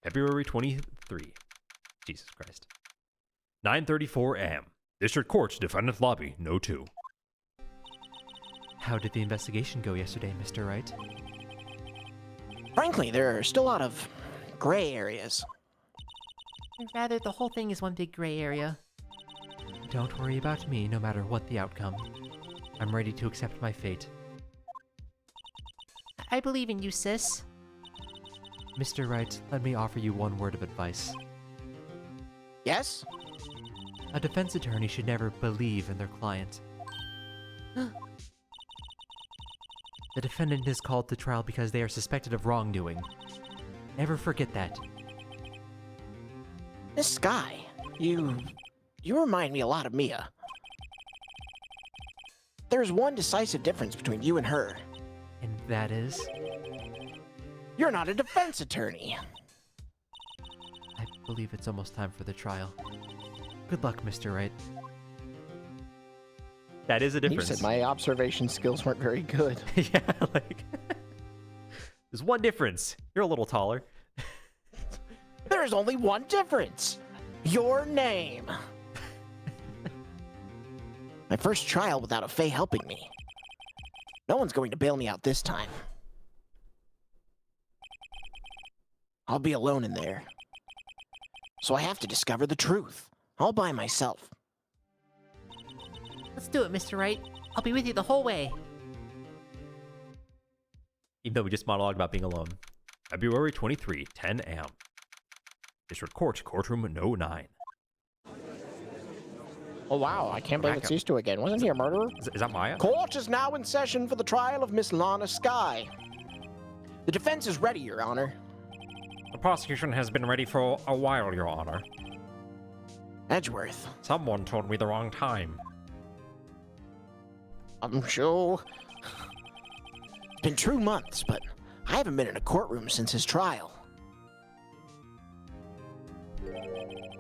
February 23. Jesus Christ. 9:34 a.m. District Court, Defendant Lobby, No. 2. How did the investigation go yesterday, Mr. Wright? Frankly, there are still a lot of gray areas. Rather, the whole thing is one big gray area. Don't worry about me, no matter what the outcome. I'm ready to accept my fate. I believe in you, sis. Mr. Wright, let me offer you one word of advice. Yes? A defense attorney should never believe in their client. The defendant is called to trial because they are suspected of wrongdoing. Never forget that. Miss Sky, you remind me a lot of Mia. There's one decisive difference between you and her. And that is? You're not a defense attorney. I believe it's almost time for the trial. Good luck, Mr. Wright. That is a You difference. said my observation skills weren't very good. Yeah, like... There's one difference. You're a little taller. There is only one difference. Your name. My first trial without a Fae helping me. No one's going to bail me out this time. I'll be alone in there. So I have to discover the truth, all by myself. Let's do it, Mr. Wright. I'll be with you the whole way. Even though we just monologued about being alone. February 23, 10 a.m. District Court, Courtroom No. 9. Oh wow, I can't believe it's these two again. Wasn't he a murderer? Is that Maya? Court is now in session for the trial of Miss Lana Sky. The defense is ready, Your Honor. The prosecution has been ready for a while, Your Honor. Edgeworth, Someone told me the wrong time. I'm sure. It's been 2 months, but I haven't been in a courtroom since his trial.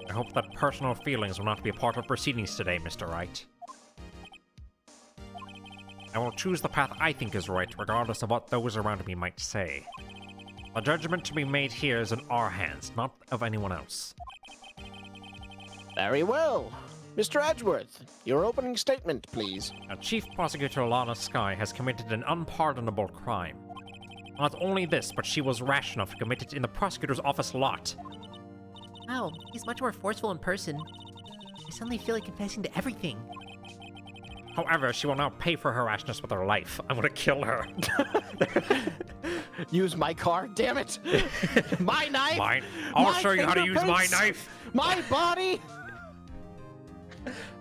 I hope that personal feelings will not be a part of proceedings today, Mr. Wright. I will choose the path I think is right, regardless of what those around me might say. The judgment to be made here is in our hands, not of anyone else. Very well. Mr. Edgeworth, your opening statement, please. Chief Prosecutor Lana Sky has committed an unpardonable crime. Not only this, but she was rash enough to commit it in the prosecutor's office lot. Wow, he's much more forceful in person. I suddenly feel like confessing to everything. However, she will now pay for her rashness with her life. I'm gonna kill her. Use my car, damn it! My knife! Mine. I'll My show you how to use my fingerprints! knife. My body!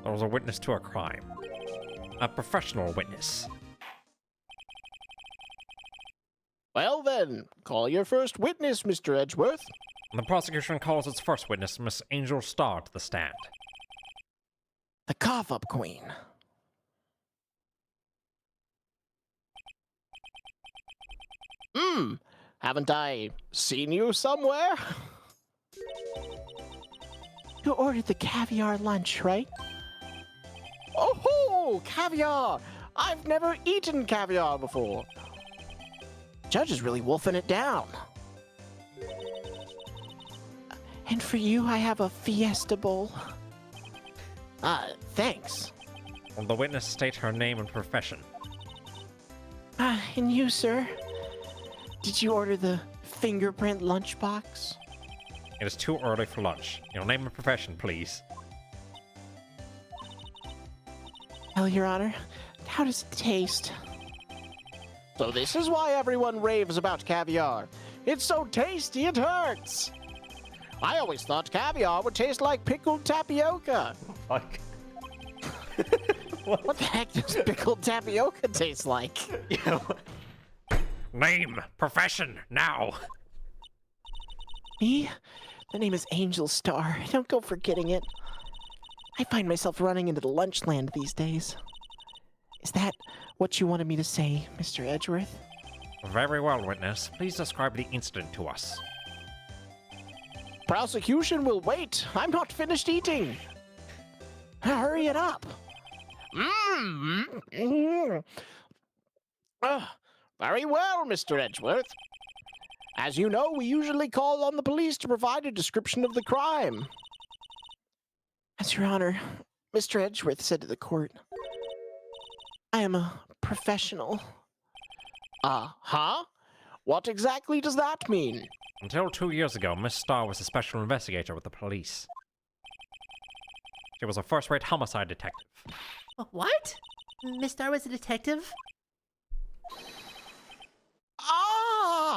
I was a witness to a crime. A professional witness. Well then, call your first witness, Mr. Edgeworth. The prosecution calls its first witness, Miss Angel Starr, to the stand. The cough-up queen. Haven't I seen you somewhere? You ordered the caviar lunch, right? Oh, caviar! I've never eaten caviar before. Judge is really wolfing it down. And for you, I have a fiesta bowl. Thanks. Will the witness state her name and profession? And you, sir? Did you order the fingerprint lunchbox? It is too early for lunch. Your name and profession, please. Well, Your Honor, how does it taste? So this is why everyone raves about caviar. It's so tasty it hurts. I always thought caviar would taste like pickled tapioca. Fuck. What the heck does pickled tapioca taste like? Name, profession, now. Me? The name is Angel Star. Don't go forgetting it. I find myself running into the lunchland these days. Is that what you wanted me to say, Mr. Edgeworth? Very well, witness. Please describe the incident to us. Prosecution will wait. I'm not finished eating. Hurry it up. Very well, Mr. Edgeworth. As you know, we usually call on the police to provide a description of the crime. As Your Honor, Mr. Edgeworth said to the court, I am a professional. Huh? What exactly does that mean? Until 2 years ago, Miss Starr was a special investigator with the police. She was a first-rate homicide detective. What? Miss Starr was a detective?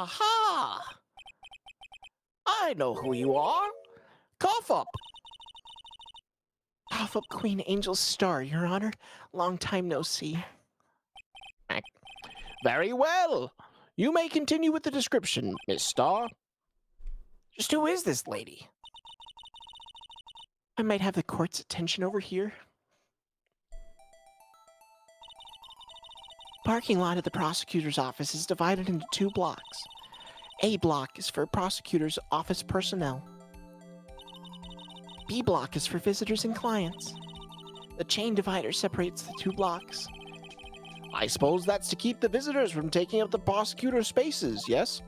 Ha! I know who you are. Cough up. Cough up Queen Angel Star, Your Honor. Long time no see. Very well. You may continue with the description, Miss Starr. Just who is this lady? I might have the court's attention over here. Parking lot at the prosecutor's office is divided into 2 blocks. A block is for prosecutor's office personnel. B block is for visitors and clients. The chain divider separates the 2 blocks. I suppose that's to keep the visitors from taking up the prosecutor's spaces, yes?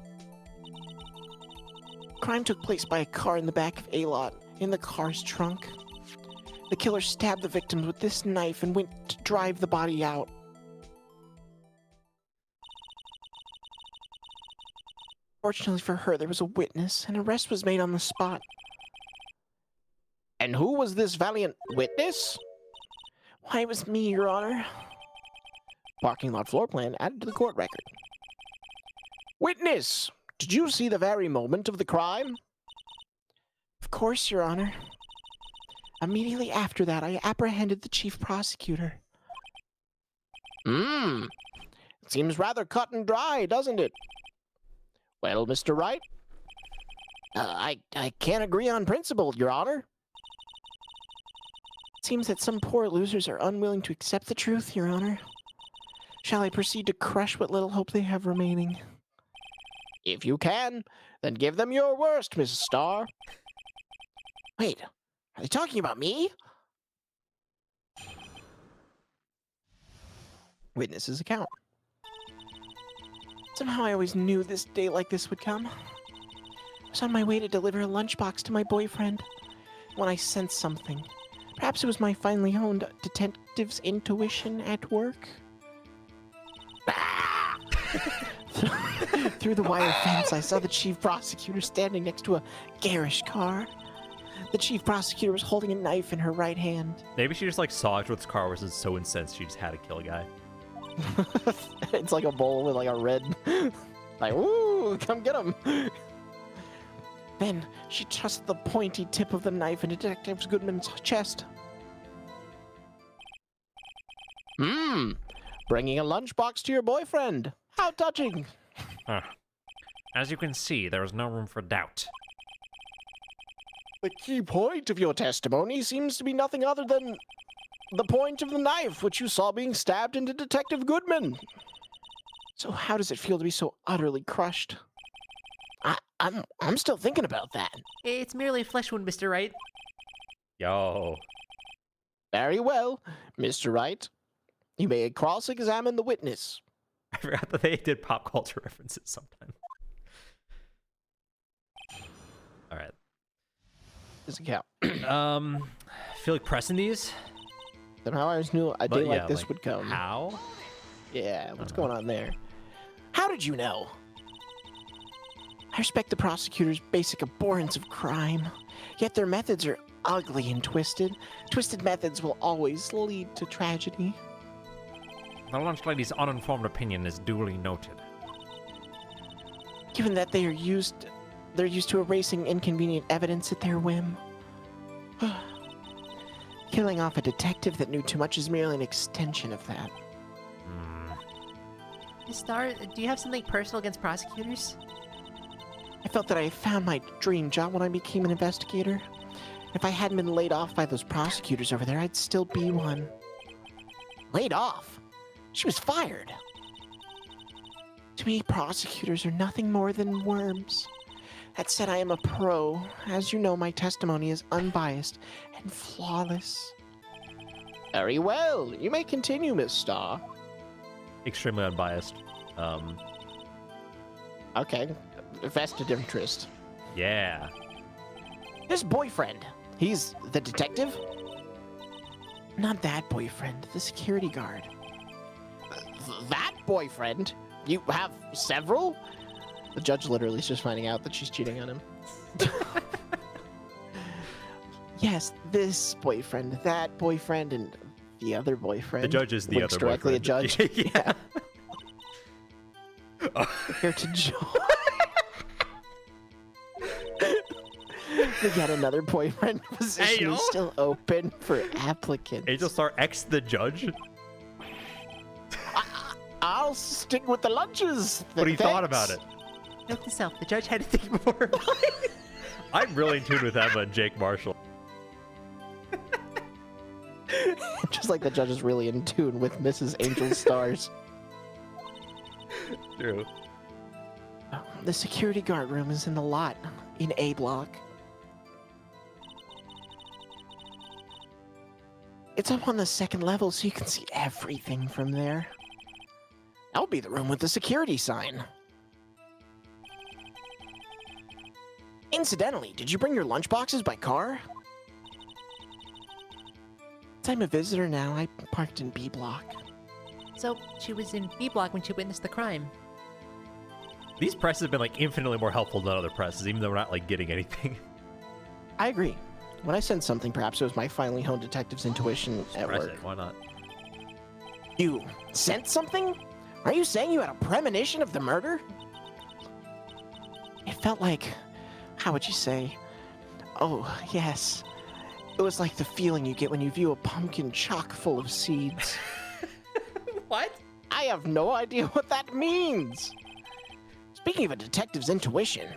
Crime took place by a car in the back of A lot, in the car's trunk. The killer stabbed the victims with this knife and went to drive the body out. Fortunately for her, there was a witness, and an arrest was made on the spot. And who was this valiant witness? Why, it was me, Your Honor. Parking lot floor plan added to the court record. Witness! Did you see the very moment of the crime? Of course, Your Honor. Immediately after that, I apprehended the chief prosecutor. It seems rather cut and dry, doesn't it? Well, Mr. Wright, I can't agree on principle, Your Honor. It seems that some poor losers are unwilling to accept the truth, Your Honor. Shall I proceed to crush what little hope they have remaining? If you can, then give them your worst, Mrs. Starr. Wait, are they talking about me? Witness's account. Somehow I always knew this day like this would come. I was on my way to deliver a lunchbox to my boyfriend when I sensed something. Perhaps it was my finely honed detective's intuition at work. Through the wire fence, I saw the chief prosecutor standing next to a garish car. The chief prosecutor was holding a knife in her right hand. Maybe she just like saw Edgeworth's car was so incensed she just had to kill a guy. It's like a bowl with like a red, like, ooh, come get him. Then she thrust the pointy tip of the knife into Detective Goodman's chest. Bringing a lunchbox to your boyfriend. How touching. Huh. As you can see, there is no room for doubt. The key point of your testimony seems to be nothing other than the point of the knife which you saw being stabbed into Detective Goodman. So how does it feel to be so utterly crushed? I'm still thinking about that. It's merely a flesh wound, Mr. Wright. Yo. Very well, Mr. Wright. You may cross-examine the witness. I forgot that they did pop culture references sometime. All right. Does it count? I feel like pressing these. Somehow I always knew a day like this would come. How? Yeah, what's going on there? How did you know? I respect the prosecutor's basic abhorrence of crime, yet their methods are ugly and twisted. Twisted methods will always lead to tragedy. The lunch lady's uninformed opinion is duly noted. Given that they're used to erasing inconvenient evidence at their whim. Killing off a detective that knew too much is merely an extension of that. Miss Starr, do you have something personal against prosecutors? I felt that I had found my dream job when I became an investigator. If I hadn't been laid off by those prosecutors over there, I'd still be one. Laid off? She was fired. To me, prosecutors are nothing more than worms. That said, I am a pro. As you know, my testimony is unbiased and flawless. Very well. You may continue, Miss Starr. Extremely unbiased. Okay. vested interest. Yeah. His boyfriend. He's the detective? Not that boyfriend, the security guard. That boyfriend? You have several? The judge literally is just finding out that she's cheating on him. Yes, this boyfriend, that boyfriend, and the other boyfriend. The judge is the Winks other directly boyfriend. at judge. Yeah. Here to join. Yet another boyfriend position Hey, is still open for applicants. Angel Star X the judge? I'll stick with the lunches. What he thought about it. Note to self, the judge had to think before. I'm really in tune with Emma and Jake Marshall. Just like the judge is really in tune with Mrs. Angel Stars. True. The security guard room is in the lot, in A block. It's up on the second level, so you can see everything from there. That'll be the room with the security sign. Incidentally, did you bring your lunchboxes by car? I'm a visitor now. I parked in B block. So, she was in B block when she witnessed the crime. These presses have been like infinitely more helpful than other presses, even though we're not like getting anything. I agree. When I sensed something, perhaps it was my finely honed detective's intuition at Press work. it, why not? You sensed something? Are you saying you had a premonition of the murder? It felt like, how would you say? Oh, yes. It was like the feeling you get when you view a pumpkin chock full of seeds. What? I have no idea what that means. Speaking of a detective's intuition,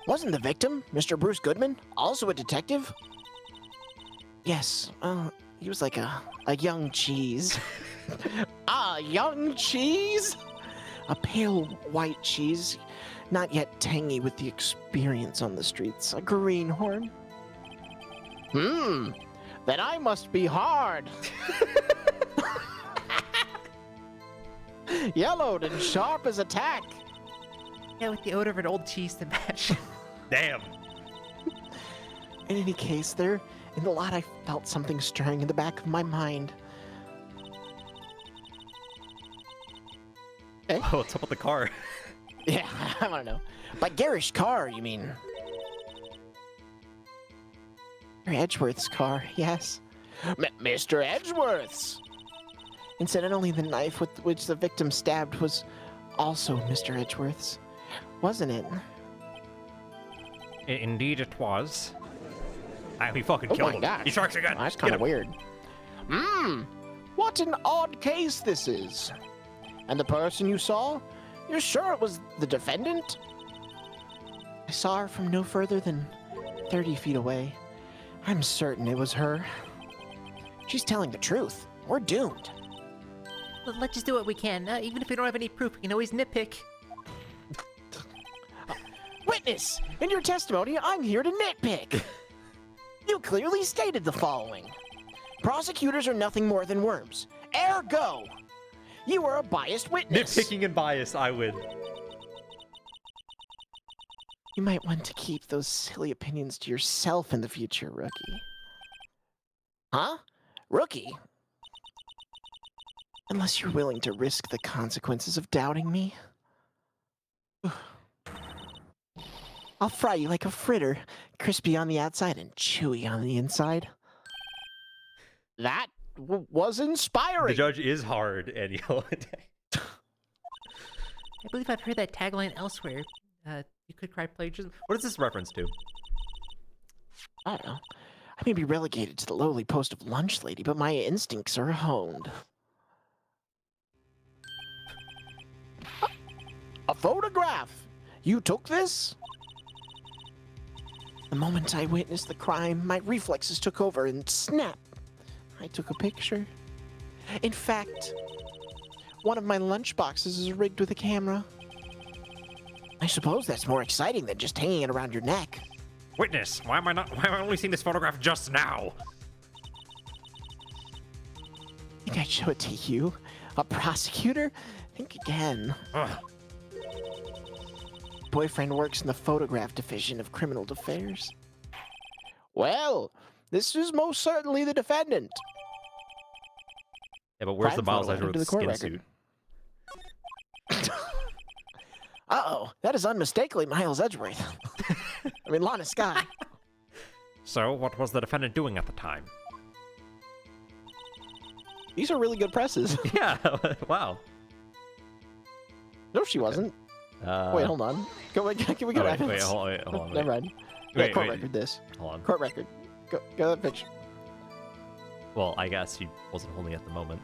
wasn't the victim, Mr. Bruce Goodman, also a detective? Yes, he was like a young cheese. A young cheese? A pale white cheese, not yet tangy with the experience on the streets. A greenhorn. Then I must be hard. Yellowed and sharp as a tack. Yeah, with the odor of an old cheese to match. Damn. In any case, there, in the lot, I felt something stirring in the back of my mind. Eh? Oh, what's up with the car? Yeah, I want to know. By garish car, you mean? Mr. Edgeworth's car, yes. Mr. Edgeworth's! Incidentally, the knife with which the victim stabbed was also Mr. Edgeworth's, wasn't it? Indeed it was. We fucking Oh killed my him. gosh. He strikes again. Well, that's Get kind of him. weird. What an odd case this is. And the person you saw? You're sure it was the defendant? I saw her from no further than 30 feet away. I'm certain it was her. She's telling the truth. We're doomed. Let's just do what we can. Even if we don't have any proof, we can always nitpick. Witness! In your testimony, I'm here to nitpick. You clearly stated the following. Prosecutors are nothing more than worms. Ergo, you are a biased witness. Nitpicking and bias, I win. You might want to keep those silly opinions to yourself in the future, rookie. Huh? Rookie? Unless you're willing to risk the consequences of doubting me. I'll fry you like a fritter, crispy on the outside and chewy on the inside. That was inspiring. The judge is hard, and yellow. I believe I've heard that tagline elsewhere. You could cry plagiarism. What is this reference to? I don't know. I may be relegated to the lowly post of lunch lady, but my instincts are honed. A photograph! You took this? The moment I witnessed the crime, my reflexes took over and snap! I took a picture. In fact, one of my lunch boxes is rigged with a camera. I suppose that's more exciting than just hanging it around your neck. Witness, why am I only seeing this photograph just now? Think I'd show it to you? A prosecutor? Think again. Ugh. boyfriend works in the photograph division of criminal affairs. Well, this is most certainly the defendant. Yeah, but where's the Crime Miles photo added to Edgeworth the court skin record. suit? Uh-oh, that is unmistakably Miles Edgeworth. I mean, Lana Sky. So, what was the defendant doing at the time? These are really good presses. Yeah, wow. No, she wasn't. Wait, hold on. Can we get wait, evidence? hold on. Never mind. Wait, Court wait. record this. Hold on. Court record. Go that picture. Well, I guess he wasn't holding it at the moment.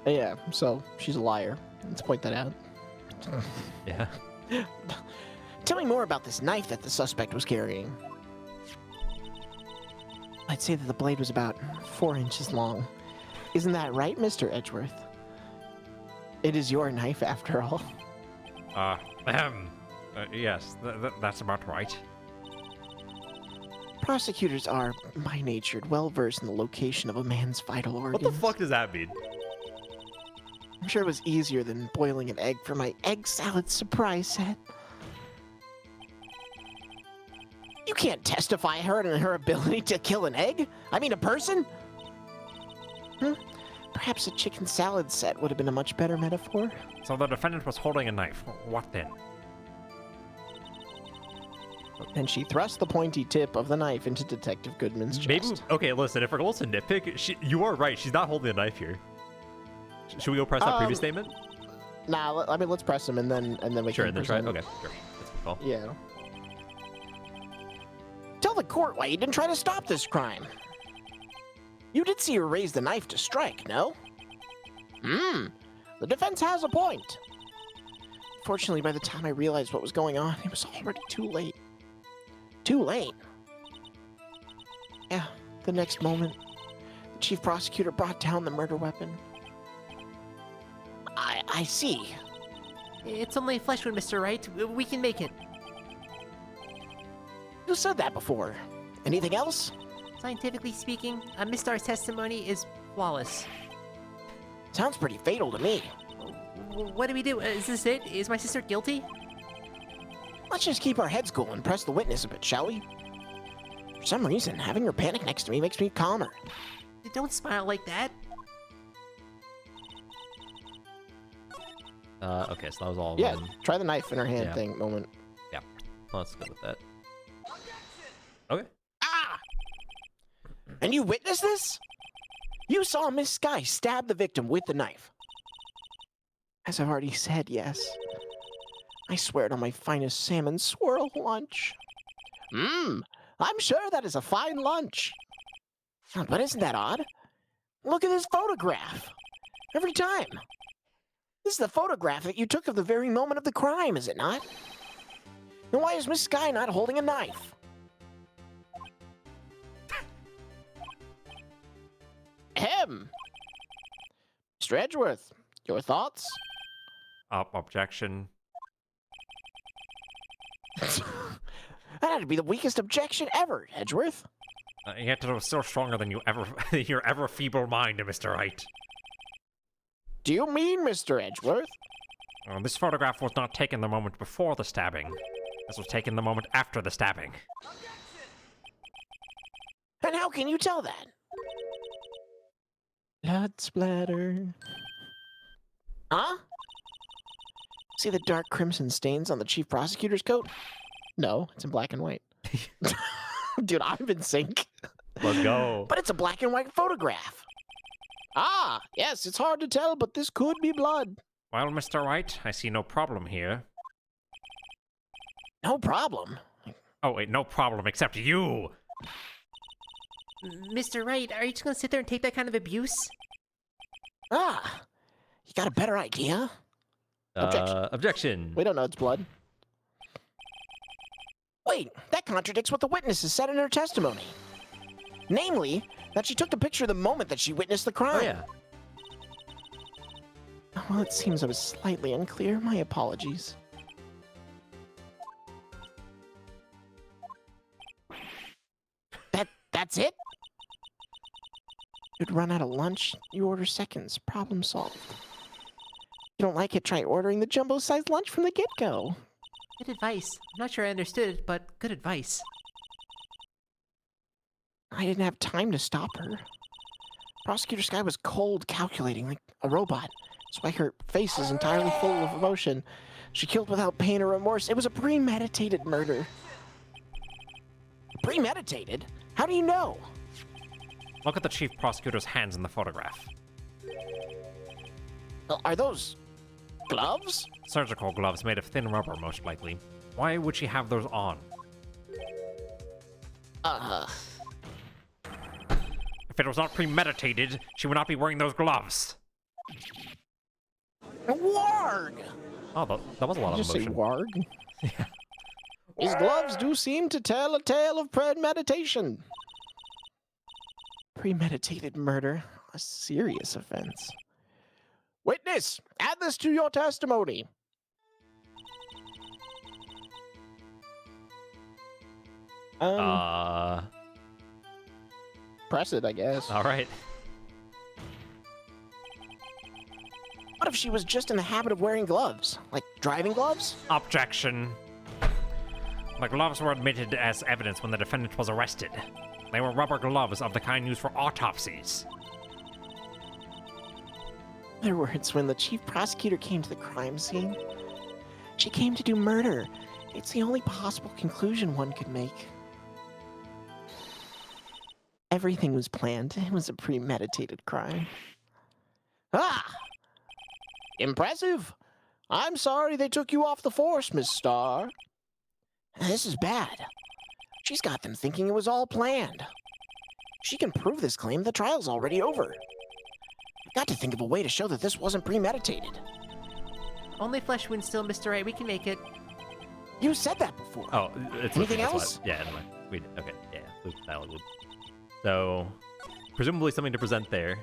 Yeah, so she's a liar. Let's point that out. Yeah. Tell me more about this knife that the suspect was carrying. I'd say that the blade was about 4 inches long. Isn't that right, Mr. Edgeworth? It is your knife, after all. Yes, that's about right. Prosecutors are, by nature, well-versed in the location of a man's vital organs. What the fuck does that mean? I'm sure it was easier than boiling an egg for my egg salad surprise set. You can't testify her in her ability to kill an egg? I mean, a person? Perhaps a chicken salad set would have been a much better metaphor. So the defendant was holding a knife. What then? And she thrust the pointy tip of the knife into Detective Goodman's chest. Maybe. Okay, listen. If we're going to nitpick, you are right. She's not holding a knife here. Should we go press that previous statement? Nah, I mean, let's press him and then we Sure, can and then try. present- Okay, sure. That's a good call. Yeah. Tell the court why you didn't try to stop this crime. You did see her raise the knife to strike, no? The defense has a point. Fortunately, by the time I realized what was going on, it was already too late. Too late? Yeah, the next moment, the chief prosecutor brought down the murder weapon. I see. It's only a flesh wound, Mr. Wright. We can make it. You said that before. Anything else? Scientifically speaking, Miss Starr's testimony is flawless. Sounds pretty fatal to me. What do we do? Is this it? Is my sister guilty? Let's just keep our heads cool and press the witness a bit, shall we? For some reason, having her panic next to me makes me calmer. Don't smile like that. Okay, so that was all of Yeah, them. try the knife in her hand Yeah. thing moment. Yeah, let's go with that. Okay. Ah! And you witnessed this? You saw Miss Sky stab the victim with the knife. As I've already said, yes. I swear it on my finest salmon swirl lunch. I'm sure that is a fine lunch. But isn't that odd? Look at this photograph. Every time. This is the photograph that you took of the very moment of the crime, is it not? Then why is Miss Sky not holding a knife? Ahem. Mr. Edgeworth, your thoughts? Objection. That had to be the weakest objection ever, Edgeworth. Yet it was still stronger than your ever feeble mind, Mr. Wright. Do you mean, Mr. Edgeworth? This photograph was not taken the moment before the stabbing. This was taken the moment after the stabbing. And how can you tell that? Blood splatter. Huh? See the dark crimson stains on the chief prosecutor's coat? No, it's in black and white. Dude, I'm in sync. Let's go. But it's a black and white photograph. Ah, yes, it's hard to tell, but this could be blood. Well, Mr. Wright, I see no problem here. No problem. Oh, wait, no problem except you! Mr. Wright, are you just gonna sit there and take that kind of abuse? Ah, you got a better idea? Objection. Objection. We don't know it's blood. Wait, that contradicts what the witnesses said in her testimony. Namely, that she took the picture the moment that she witnessed the crime. Oh, yeah. Well, it seems I was slightly unclear. My apologies. That's it? You'd run out of lunch, you order seconds. Problem solved. You don't like it, try ordering the jumbo-sized lunch from the get-go. Good advice. I'm not sure I understood it, but good advice. I didn't have time to stop her. Prosecutor Sky was cold, calculating like a robot. That's why her face is entirely full of emotion. She killed without pain or remorse. It was a premeditated murder. Premeditated? How do you know? Look at the chief prosecutor's hands in the photograph. Are those gloves? Surgical gloves made of thin rubber, most likely. Why would she have those on? If it was not premeditated, she would not be wearing those gloves. Warg! Oh, that was a lot of Just say emotion. warg. These gloves do seem to tell a tale of premeditation. Premeditated murder, a serious offense. Witness, add this to your testimony. Press it, I guess. All right. What if she was just in the habit of wearing gloves? Like driving gloves? Objection. The gloves were admitted as evidence when the defendant was arrested. They were rubber gloves of the kind used for autopsies. In other words, when the chief prosecutor came to the crime scene, she came to do murder. It's the only possible conclusion one could make. Everything was planned. It was a premeditated crime. Ah! Impressive. I'm sorry they took you off the force, Miss Starr. This is bad. She's got them thinking it was all planned. She can prove this claim. The trial's already over. I've got to think of a way to show that this wasn't premeditated. Only flesh wounds still, Mr. Right. We can make it. You said that before. Oh, it's Anything that's else? Yeah, anyway. We did. Okay, yeah. That was good. So, presumably something to present there.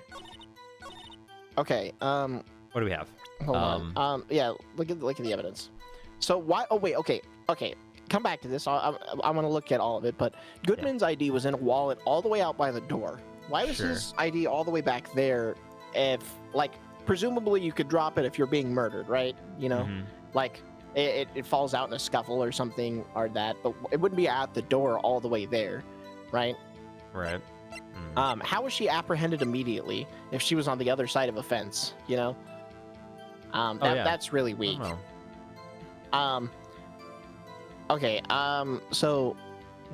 Okay, What do we have? hold on. Yeah, look at the evidence. So why? Oh wait, okay. Come back to this. I'm gonna look at all of it. But Goodman's ID was in a wallet all the way out by the door. Why was Sure. his ID all the way back there? If like presumably you could drop it if you're being murdered, right? You know, Mhm. like it falls out in a scuffle or something or that, but it wouldn't be at the door all the way there, right? Right. How was she apprehended immediately if she was on the other side of a fence? You know, yeah. that's really I weak. don't know. Okay, so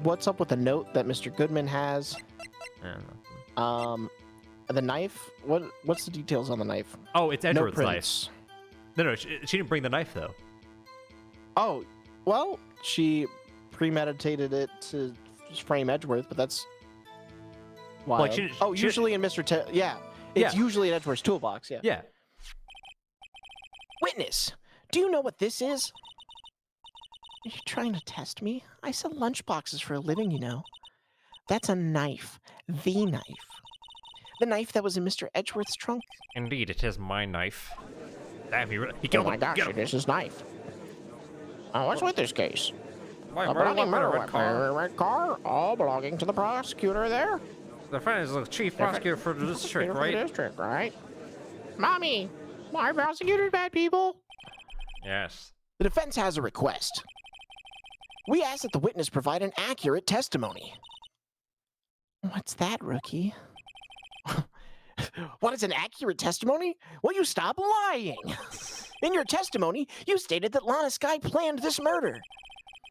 what's up with the note that Mr. Goodman has? I don't know. The knife? What's the details on the knife? Oh, it's No Edward's knife. prints. No, she didn't bring the knife, though. Oh, well, she premeditated it to frame Edgeworth, but that's wild. Like, she- usually in Mr. yeah, it's Yeah. usually in Edgeworth's toolbox, yeah. Yeah. Witness, do you know what this is? Are you trying to test me? I sell lunchboxes for a living, you know. That's a knife. The knife. The knife that was in Mr. Edgeworth's trunk. Indeed, it is my knife. Damn, he Oh killed my him. gosh, Get it him. is his knife. What's with this case? Why, A murder bloody weapon, a murder red car? red car, all belonging to the prosecutor there. The friend is the chief prosecutor for the district, Prosecutor for right? the district, right? Mommy, my prosecutor's bad people. Yes. The defense has a request. We ask that the witness provide an accurate testimony. What's that, rookie? What is an accurate testimony? Will you stop lying? In your testimony, you stated that Lana Sky planned this murder.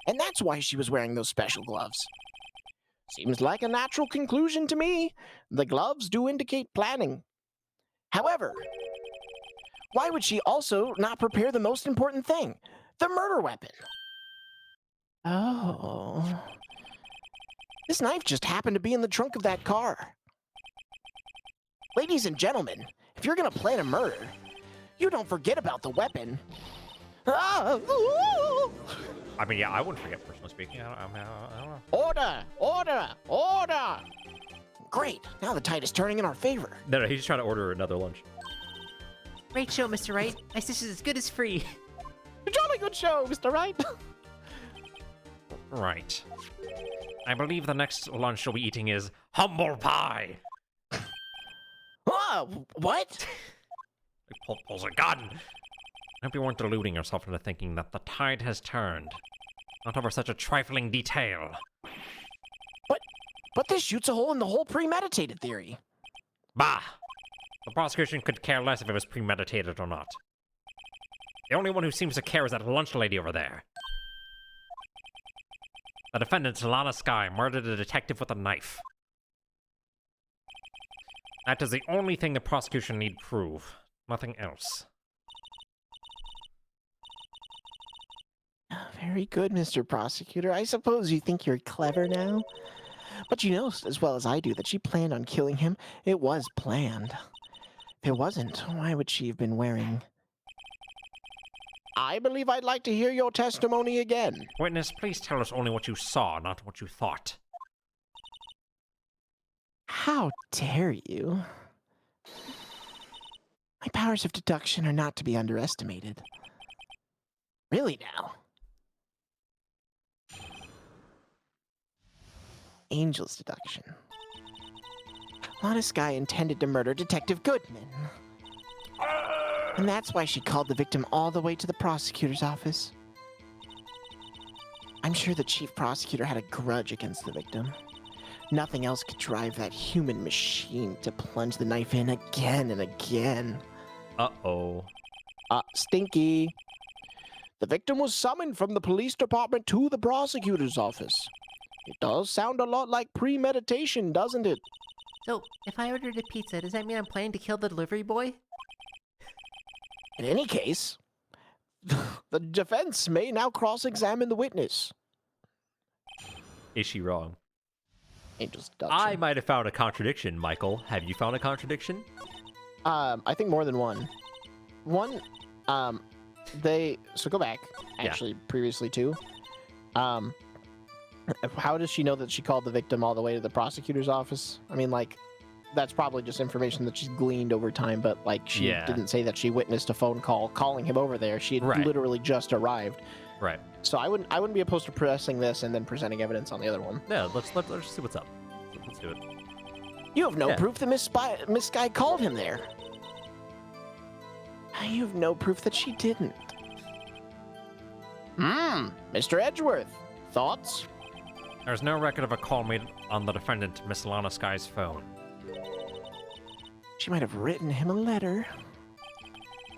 And that's why she was wearing those special gloves. Seems like a natural conclusion to me. The gloves do indicate planning. However, why would she also not prepare the most important thing? The murder weapon. Oh. This knife just happened to be in the trunk of that car. Ladies and gentlemen, if you're gonna plan a murder, you don't forget about the weapon. Ah, ooh. I mean, yeah, I wouldn't forget personally speaking. I don't know. Order! Order! Order! Great, now the tide is turning in our favor. No, he's just trying to order another lunch. Great show, Mr. Right. My sister's as good as free. Jolly good show, Mr. Wright. Right. I believe the next lunch you'll be eating is humble pie. Ah, what? He pulls a gun. I hope you weren't deluding yourself into thinking that the tide has turned. Not over such a trifling detail. But this shoots a hole in the whole premeditated theory. Bah! The prosecution could care less if it was premeditated or not. The only one who seems to care is that lunch lady over there. The defendant, Lana Sky, murdered a detective with a knife. That is the only thing the prosecution need prove. Nothing else. Very good, Mr. Prosecutor. I suppose you think you're clever now? But you know as well as I do that she planned on killing him. It was planned. If it wasn't, why would she have been wearing... I believe I'd like to hear your testimony again. Witness, please tell us only what you saw, not what you thought. How dare you? My powers of deduction are not to be underestimated. Really now? Angel's deduction. Lana Sky intended to murder Detective Goodman. And that's why she called the victim all the way to the prosecutor's office. I'm sure the chief prosecutor had a grudge against the victim. Nothing else could drive that human machine to plunge the knife in again and again. Uh-oh. Stinky. The victim was summoned from the police department to the prosecutor's office. It does sound a lot like premeditation, doesn't it? So, if I ordered a pizza, does that mean I'm planning to kill the delivery boy? In any case, the defense may now cross-examine the witness. Is she wrong? Angel's deduction. I might have found a contradiction, Michael. Have you found a contradiction? I think more than one. One, so go back, actually, previously too. How does she know that she called the victim all the way to the prosecutor's office? I mean, like, that's probably just information that she's gleaned over time, but, like, she didn't say that she witnessed a phone call calling him over there. She had literally just arrived. Right. So I wouldn't be opposed to pressing this and then presenting evidence on the other one. No, let's see what's up. Let's do it. You have no proof that Miss Sky called him there. You have no proof that she didn't. Mr. Edgeworth, thoughts? There's no record of a call made on the defendant, Miss Lana Sky's phone. She might have written him a letter.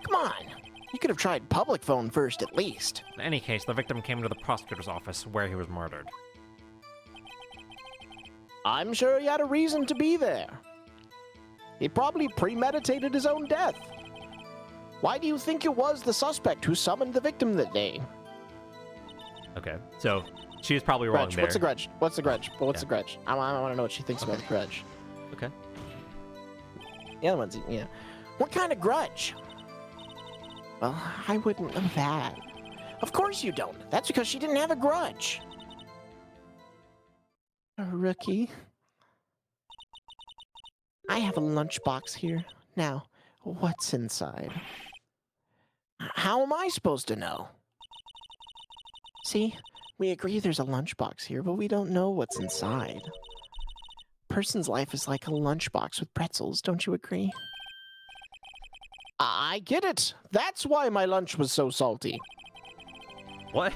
Come on, you could have tried public phone first at least. In any case, the victim came to the prosecutor's office where he was murdered. I'm sure he had a reason to be there. He probably premeditated his own death. Why do you think it was the suspect who summoned the victim that day? Okay, so she was probably wrong there. What's the grudge? What's the grudge? What's the grudge? I want to know what she thinks about the grudge. Okay. The other one's, yeah. What kind of grudge? Well, I wouldn't know that. Of course you don't. That's because she didn't have a grudge. A rookie. I have a lunchbox here. Now, what's inside? How am I supposed to know? See, we agree there's a lunchbox here, but we don't know what's inside. A person's life is like a lunchbox with pretzels, don't you agree? I get it. That's why my lunch was so salty. What?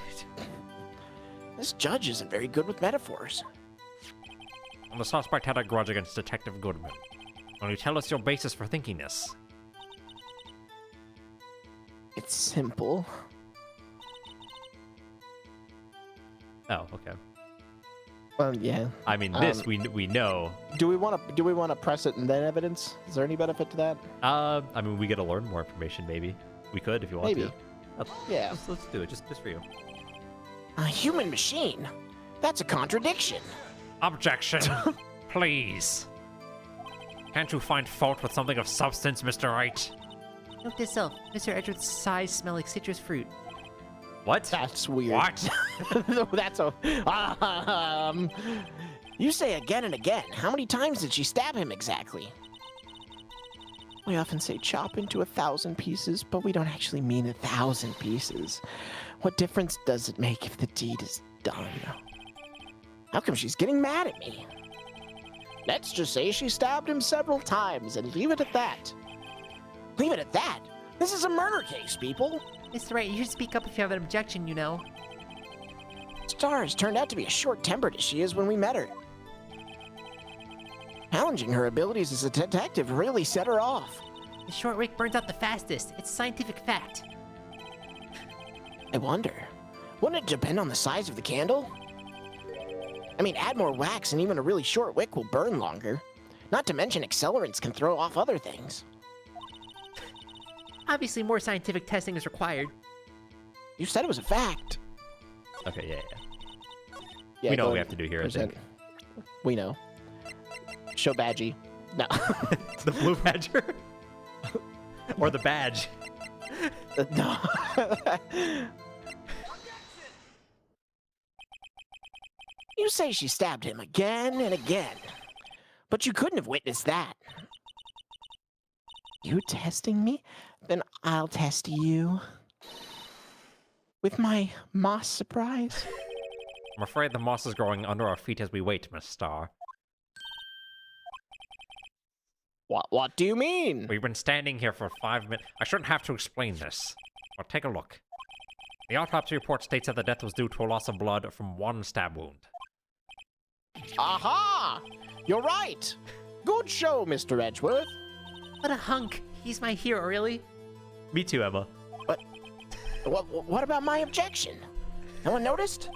This judge isn't very good with metaphors. And the suspect had a grudge against Detective Goodman. Will you tell us your basis for thinking this? It's simple. Oh, okay. Yeah. I mean, this we know. Do we want to press it and then evidence? Is there any benefit to that? I mean, we got to learn more information. Maybe we could if you want Maybe. to. Yeah. Let's do it just for you. A human machine? That's a contradiction. Objection! Please. Can't you find fault with something of substance, Mr. Wright? Note to self, Mr. Edgeworth's sighs smell like citrus fruit. What? That's weird. What? That's a. You say again and again. How many times did she stab him exactly? We often say chop into 1,000 pieces, but we don't actually mean 1,000 pieces. What difference does it make if the deed is done? How come she's getting mad at me? Let's just say she stabbed him several times and leave it at that. Leave it at that? This is a murder case, people. Mr. Wright, you should speak up if you have an objection, you know. Stars turned out to be as short-tempered as she is when we met her. Challenging her abilities as a detective really set her off. The short wick burns out the fastest. It's a scientific fact. I wonder, wouldn't it depend on the size of the candle? I mean, add more wax and even a really short wick will burn longer. Not to mention accelerants can throw off other things. Obviously, more scientific testing is required. You said it was a fact. Okay, yeah. Yeah, We know go what we ahead, have to do here, I present. think. We know. Show badgie. No. The blue badger? Or the badge? No. You say she stabbed him again and again, but you couldn't have witnessed that. You testing me? Then I'll test you. With my moss surprise. I'm afraid the moss is growing under our feet as we wait, Miss Star. What do you mean? We've been standing here for 5 minutes. I shouldn't have to explain this. But take a look. The autopsy report states that the death was due to a loss of blood from one stab wound. Aha! You're right. Good show, Mr. Edgeworth. What a hunk. He's my hero, really? Me too, Emma. What about my objection? No one noticed?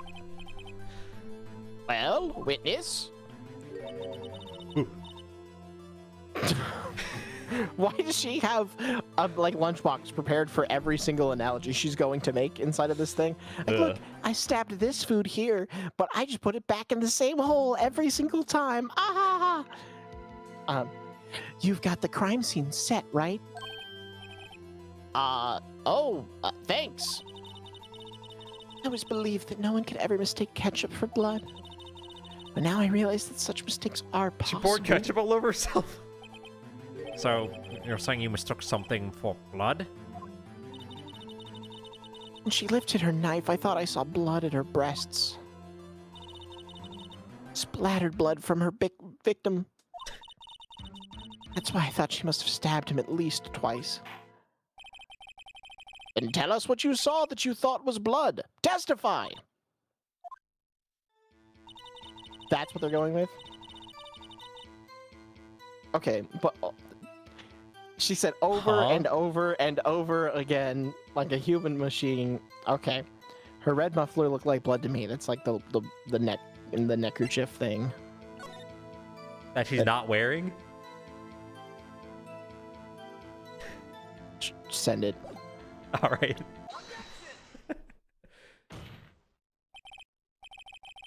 Well, witness. Why does she have a lunchbox prepared for every single analogy she's going to make inside of this thing? Like, look, I stabbed this food here, but I just put it back in the same hole every single time. Ah! You've got the crime scene set, right? Thanks. I always believed that no one could ever mistake ketchup for blood. But now I realize that such mistakes are She possible. poured ketchup all over herself. So, you're saying you mistook something for blood? When she lifted her knife, I thought I saw blood at her breasts. Splattered blood from her victim. That's why I thought she must have stabbed him at least twice. And tell us what you saw that you thought was blood. Testify! That's what they're going with? Okay, but... she said over and over and over again, like a human machine. Okay. Her red muffler looked like blood to me. That's like the neck in the neckerchief thing. That she's not wearing? Send it. All right.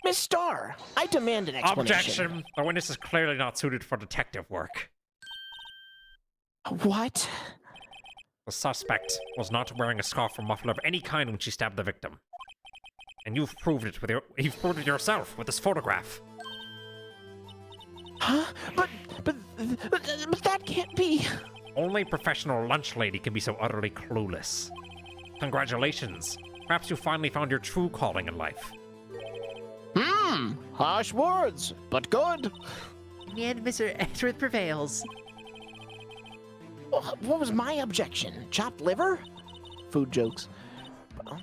Miss Starr, I demand an explanation. Objection! The witness is clearly not suited for detective work. What? The suspect was not wearing a scarf or muffler of any kind when she stabbed the victim. And you've proved it you've proved it yourself with this photograph. Huh? But that can't be. Only professional lunch lady can be so utterly clueless. Congratulations. Perhaps you finally found your true calling in life. Harsh words, but good. In the end, Mr. Edgeworth prevails. What was my objection? Chopped liver? Food jokes.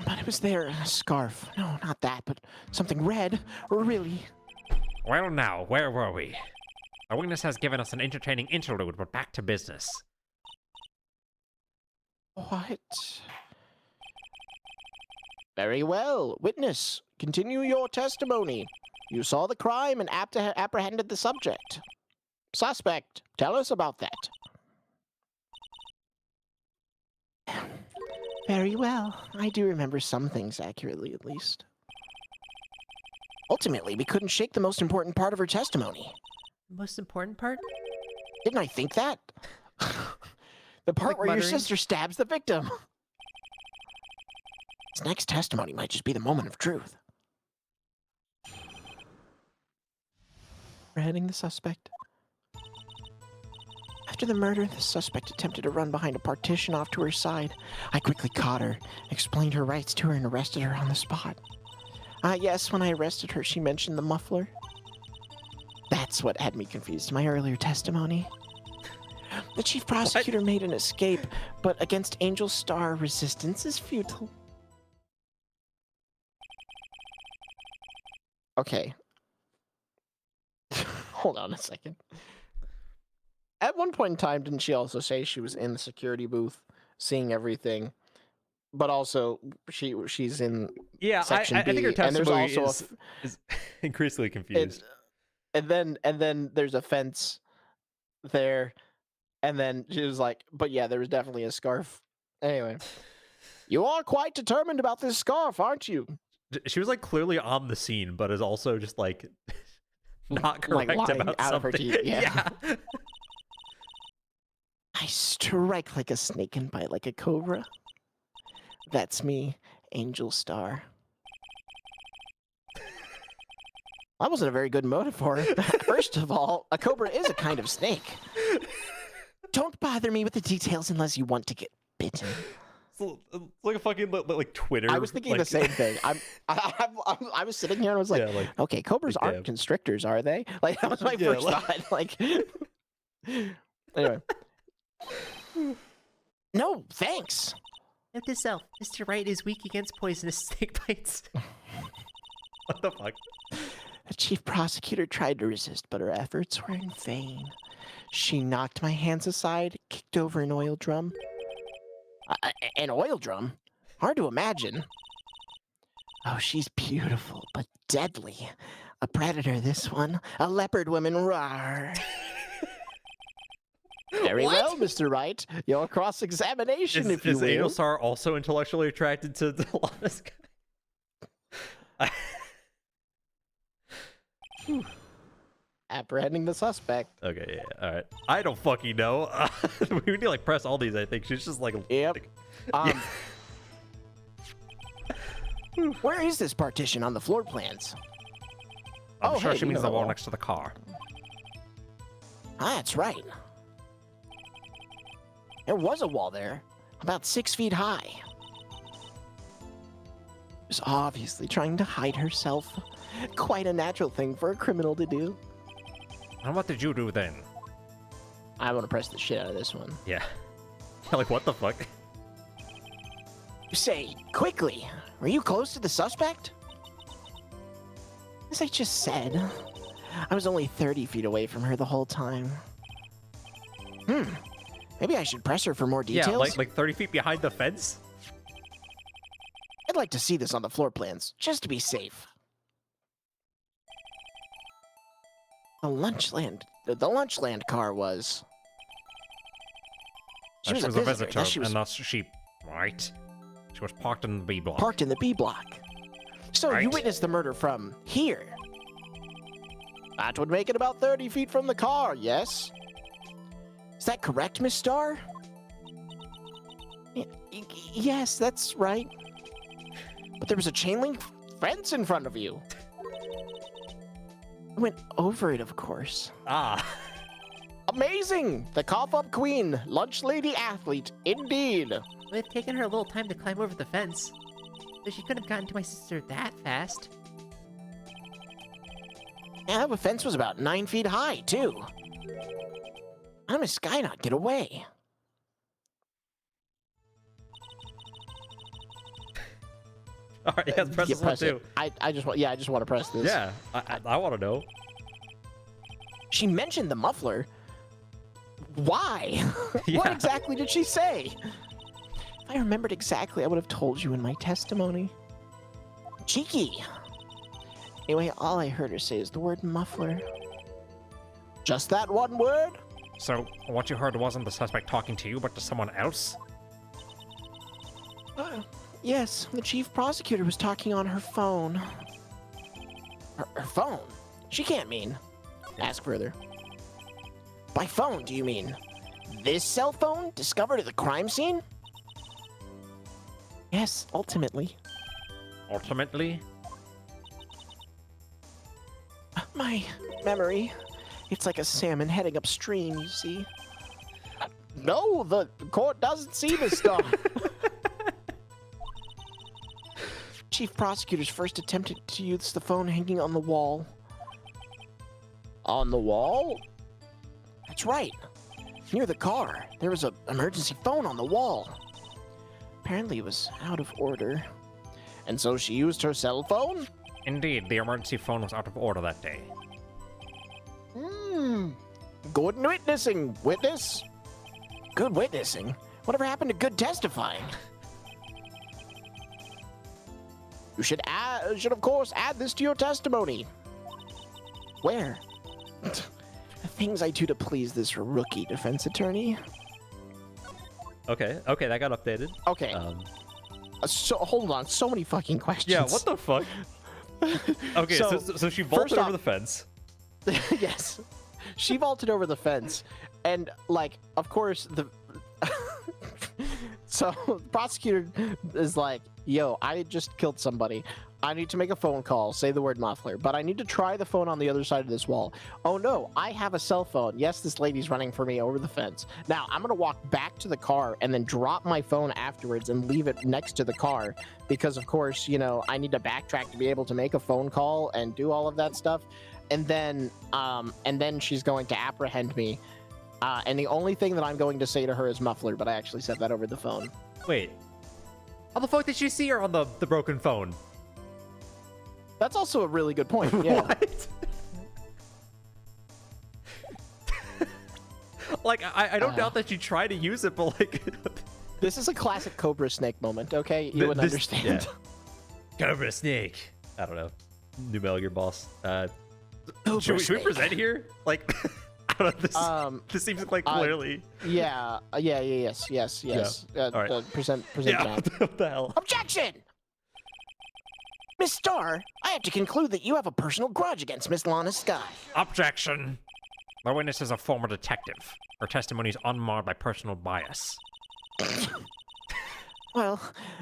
But it was there, a scarf. No, not that, but something red. Really. Well now, where were we? The witness has given us an entertaining interlude, but back to business. What? Very well. Witness, continue your testimony. You saw the crime and apprehended the subject. Suspect, tell us about that. Very well. I do remember some things accurately, at least. Ultimately, we couldn't shake the most important part of her testimony. Most important part? Didn't I think that? The part Like where your muttering? sister stabs the victim. This next testimony might just be the moment of truth. We're heading the suspect. After the murder, the suspect attempted to run behind a partition off to her side. I quickly caught her, explained her rights to her, and arrested her on the spot. Yes, when I arrested her, she mentioned the muffler. That's what had me confused in my earlier testimony. The chief prosecutor made an escape, but against Angel Star, resistance is futile. Okay. Hold on a second. At one point in time, didn't she also say she was in the security booth, seeing everything? But also, she's in section I B, think her and there's testimony also is increasingly confused. and then there's a fence there, and then she was like, but yeah, there was definitely a scarf. Anyway, you are quite determined about this scarf, aren't you? She was like clearly on the scene, but is also just like not correct Like lying about out of her something. teeth, yeah. Yeah. I strike like a snake and bite like a cobra. That's me, Angel Star. That wasn't a very good motive for her. First of all, a cobra is a kind of snake. Don't bother me with the details unless you want to get bitten. It's like a fucking like Twitter. I was thinking the same thing. I was sitting here and I was like, Yeah, like, okay, cobras like, aren't damn. constrictors, are they? Like, that was my Yeah, first like- thought. Like, anyway. No, thanks. Note to self, Mr. Wright is weak against poisonous snake bites. What the fuck? The chief prosecutor tried to resist, but her efforts were in vain. She knocked my hands aside, kicked over an oil drum. An oil drum? Hard to imagine. Oh, she's beautiful, but deadly. A predator, this one. A leopard woman, rawr. Very well, Mr. Wright. Your cross-examination, if you Is will. Angel Star also intellectually attracted to Lana's guy? Apprehending the suspect. Okay, yeah, all right. I don't fucking know. We need to like press all these. I think she's just like. Yep. like- Where is this partition on the floor plans? I'm sure hey, she you means know the the wall wall. next to the car. Ah, that's right. There was a wall there, about 6 feet high. She was obviously trying to hide herself. Quite a natural thing for a criminal to do. And what did you do then? I want to press the shit out of this one. Yeah. Like what the fuck? Say, quickly, were you close to the suspect? As I just said, I was only 30 feet away from her the whole time. Maybe I should press her for more details? Yeah, like 30 feet behind the fence. I'd like to see this on the floor plans, just to be safe. The Lunchland car was. She was a visitor, thus she was and not sheep, right? She was parked in the B block. parked in the B block. So you Right. witnessed the murder from here. That would make it about 30 feet from the car, yes? Is that correct, Miss Starr? Yes, that's right. But there was a chain link fence in front of you. I went over it, of course. Ah. Amazing! The cough-up queen, lunch lady athlete, indeed. It would have taken her a little time to climb over the fence. So she couldn't have gotten to my sister that fast. Yeah, the fence was about 9 feet high, too. How did Skynot get away? All right, yes, press Yeah, this one press it. too. I just want to press this. Yeah, I want to know. She mentioned the muffler. Why? What Yeah. exactly did she say? If I remembered exactly, I would have told you in my testimony. Cheeky. Anyway, all I heard her say is the word muffler. Just that one word? So, what you heard wasn't the suspect talking to you, but to someone else? Yes, the chief prosecutor was talking on her phone. Her phone? She can't mean. Ask further. By phone, do you mean this cell phone discovered at the crime scene? Yes, ultimately. Ultimately? My memory. It's like a salmon heading upstream, you see. No, the court doesn't see this stuff. Chief prosecutors first attempted to use the phone hanging on the wall. On the wall? That's right. near the car, there was an emergency phone on the wall. Apparently it was out of order. And so she used her cell phone? Indeed, the emergency phone was out of order that day. Good witnessing, witness. Good witnessing? Whatever happened to good testifying? You should of course add this to your testimony. Where? The things I do to please this rookie defense attorney. Okay, that got updated. Okay. So hold on, so many fucking questions. Yeah, what the fuck? Okay, so she vaulted over the fence. Yes. She vaulted over the fence, and, like, of course, so the prosecutor is like, yo, I just killed somebody. I need to make a phone call, say the word muffler, but I need to try the phone on the other side of this wall. Oh no, I have a cell phone. Yes, this lady's running for me over the fence. Now, I'm going to walk back to the car and then drop my phone afterwards and leave it next to the car because, of course, you know, I need to backtrack to be able to make a phone call and do all of that stuff. And then she's going to apprehend me. And the only thing that I'm going to say to her is muffler, but I actually said that over the phone. Wait. How the fuck did she see her on the broken phone? That's also a really good point. Yeah. What? Like, I don't doubt that you tried to use it, but like... This is a classic Cobra Snake moment, okay? You would understand. Yeah. Cobra Snake. I don't know. New Metal Gear boss. Should we present here? Like, I don't know. This seems like clearly. Yes. Yeah. All right. Present Yeah. now. What the hell? Objection! Miss Starr, I have to conclude that you have a personal grudge against Miss Lana Sky. Objection! The witness is a former detective. Her testimony is unmarred by personal bias. Well,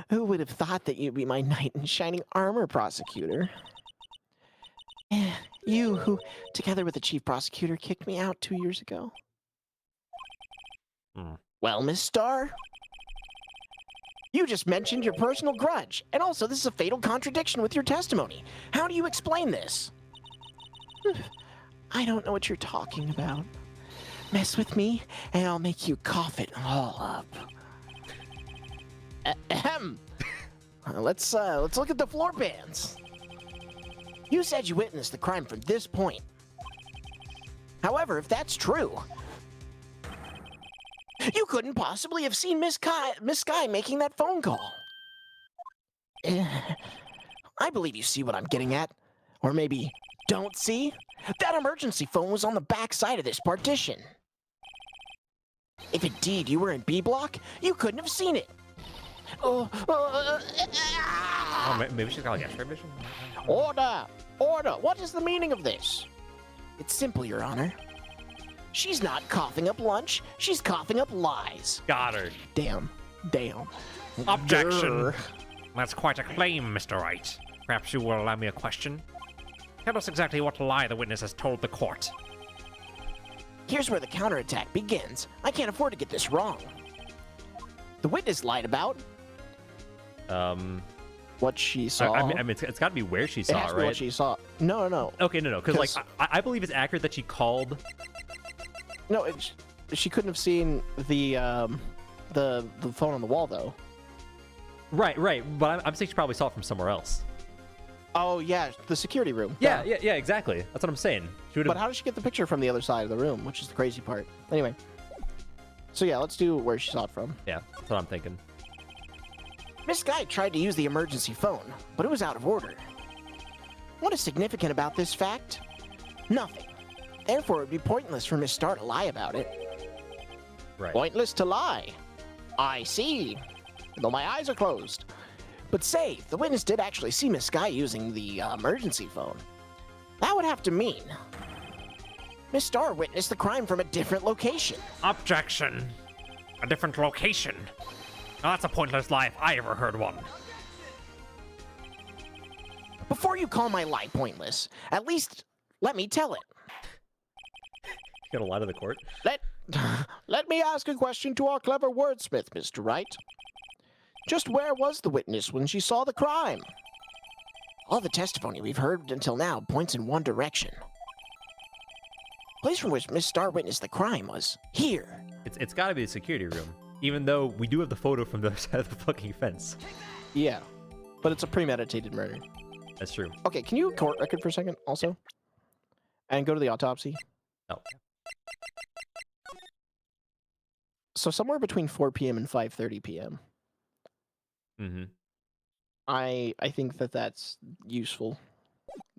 who would have thought that you'd be my knight in shining armor, prosecutor? You who, together with the chief prosecutor, kicked me out 2 years ago. Well, Miss Starr, you just mentioned your personal grudge, and also this is a fatal contradiction with your testimony. How do you explain this? I don't know what you're talking about. Mess with me, and I'll make you cough it all up. Ahem. Let's look at the floor pans. You said you witnessed the crime from this point. However, if that's true, you couldn't possibly have seen Miss Sky making that phone call. I believe you see what I'm getting at. Or maybe don't see. That emergency phone was on the back side of this partition. If indeed you were in B block, you couldn't have seen it. Maybe she's got like X-ray vision? Order! Order! What is the meaning of this? It's simple, Your Honor. She's not coughing up lunch, she's coughing up lies. Got her. Damn. Objection! Grr. That's quite a claim, Mr. Wright. Perhaps you will allow me a question? Tell us exactly what lie the witness has told the court. Here's where the counterattack begins. I can't afford to get this wrong. The witness lied about what she saw. I mean, it's got to be where she saw, it has to be right? what she saw. No. Okay, no, because like I believe it's accurate that she called. No, she couldn't have seen the phone on the wall though. Right. But I'm saying she probably saw it from somewhere else. Oh yeah, the security room. Yeah, exactly. That's what I'm saying. But how did she get the picture from the other side of the room, which is the crazy part? Anyway. So yeah, let's do where she saw it from. Yeah, that's what I'm thinking. Miss Guy tried to use the emergency phone, but it was out of order. What is significant about this fact? Nothing. Therefore, it would be pointless for Miss Starr to lie about it. Right. Pointless to lie. I see. Though my eyes are closed. But say, the witness did actually see Miss Guy using the emergency phone. That would have to mean Miss Starr witnessed the crime from a different location. Objection! A different location? Now, that's a pointless lie if I ever heard one. Before you call my lie pointless, at least let me tell it. You gotta lie to the court? Let me ask a question to our clever wordsmith, Mr. Wright. Just where was the witness when she saw the crime? All the testimony we've heard until now points in one direction. The place from which Miss Starr witnessed the crime was here, It's got to be the security room, even though we do have the photo from the other side of the fucking fence. Yeah, but it's a premeditated murder. That's true. Okay, can you court record for a second also? And go to the autopsy. Oh. So somewhere between 4 p.m. and 5:30 p.m. Mm-hmm. I think that's useful.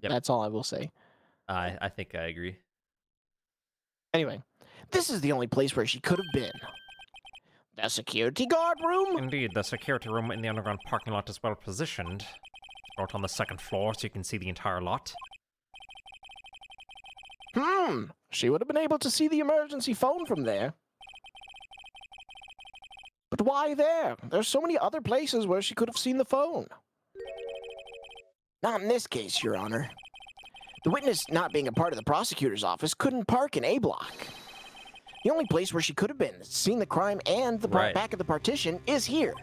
Yep. That's all I will say. I think I agree. Anyway, this is the only place where she could have been. The security guard room? Indeed, the security room in the underground parking lot is well positioned. Out on the second floor so you can see the entire lot. She would have been able to see the emergency phone from there. But why there? There's so many other places where she could have seen the phone. Not in this case, Your Honor. The witness, not being a part of the prosecutor's office, couldn't park in A block. The only place where she could have been, seen the crime and the back of the partition, is here.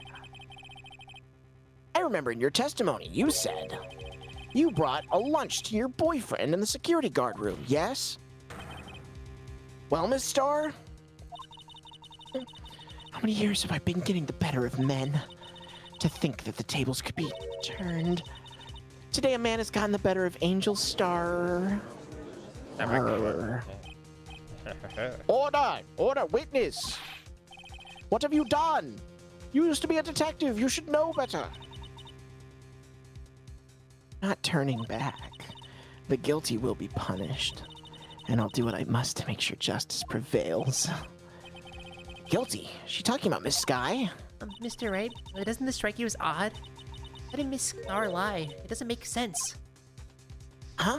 I remember in your testimony, you said you brought a lunch to your boyfriend in the security guard room, yes? Well, Miss Starr, how many years have I been getting the better of men? To think that the tables could be turned. Today a man has gotten the better of Angel Starr. Order! Order! Witness! What have you done? You used to be a detective. You should know better. Not turning back. The guilty will be punished. And I'll do what I must to make sure justice prevails. Guilty? She talking about Miss Sky? Mr. Wright, doesn't this strike you as odd? Why did Miss Star lie? It doesn't make sense. Huh?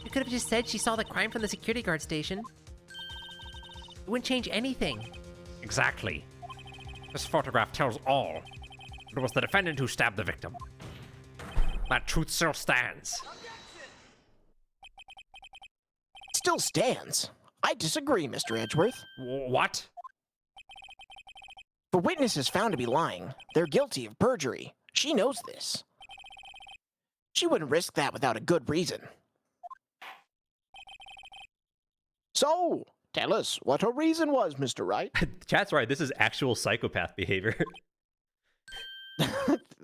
You could have just said she saw the crime from the security guard station. It wouldn't change anything. Exactly. This photograph tells all. It was the defendant who stabbed the victim. That truth still stands. Still stands? I disagree, Mr. Edgeworth. What? The witness is found to be lying. They're guilty of perjury. She knows this. She wouldn't risk that without a good reason. So, tell us what her reason was, Mr. Wright. Chat's right. This is actual psychopath behavior.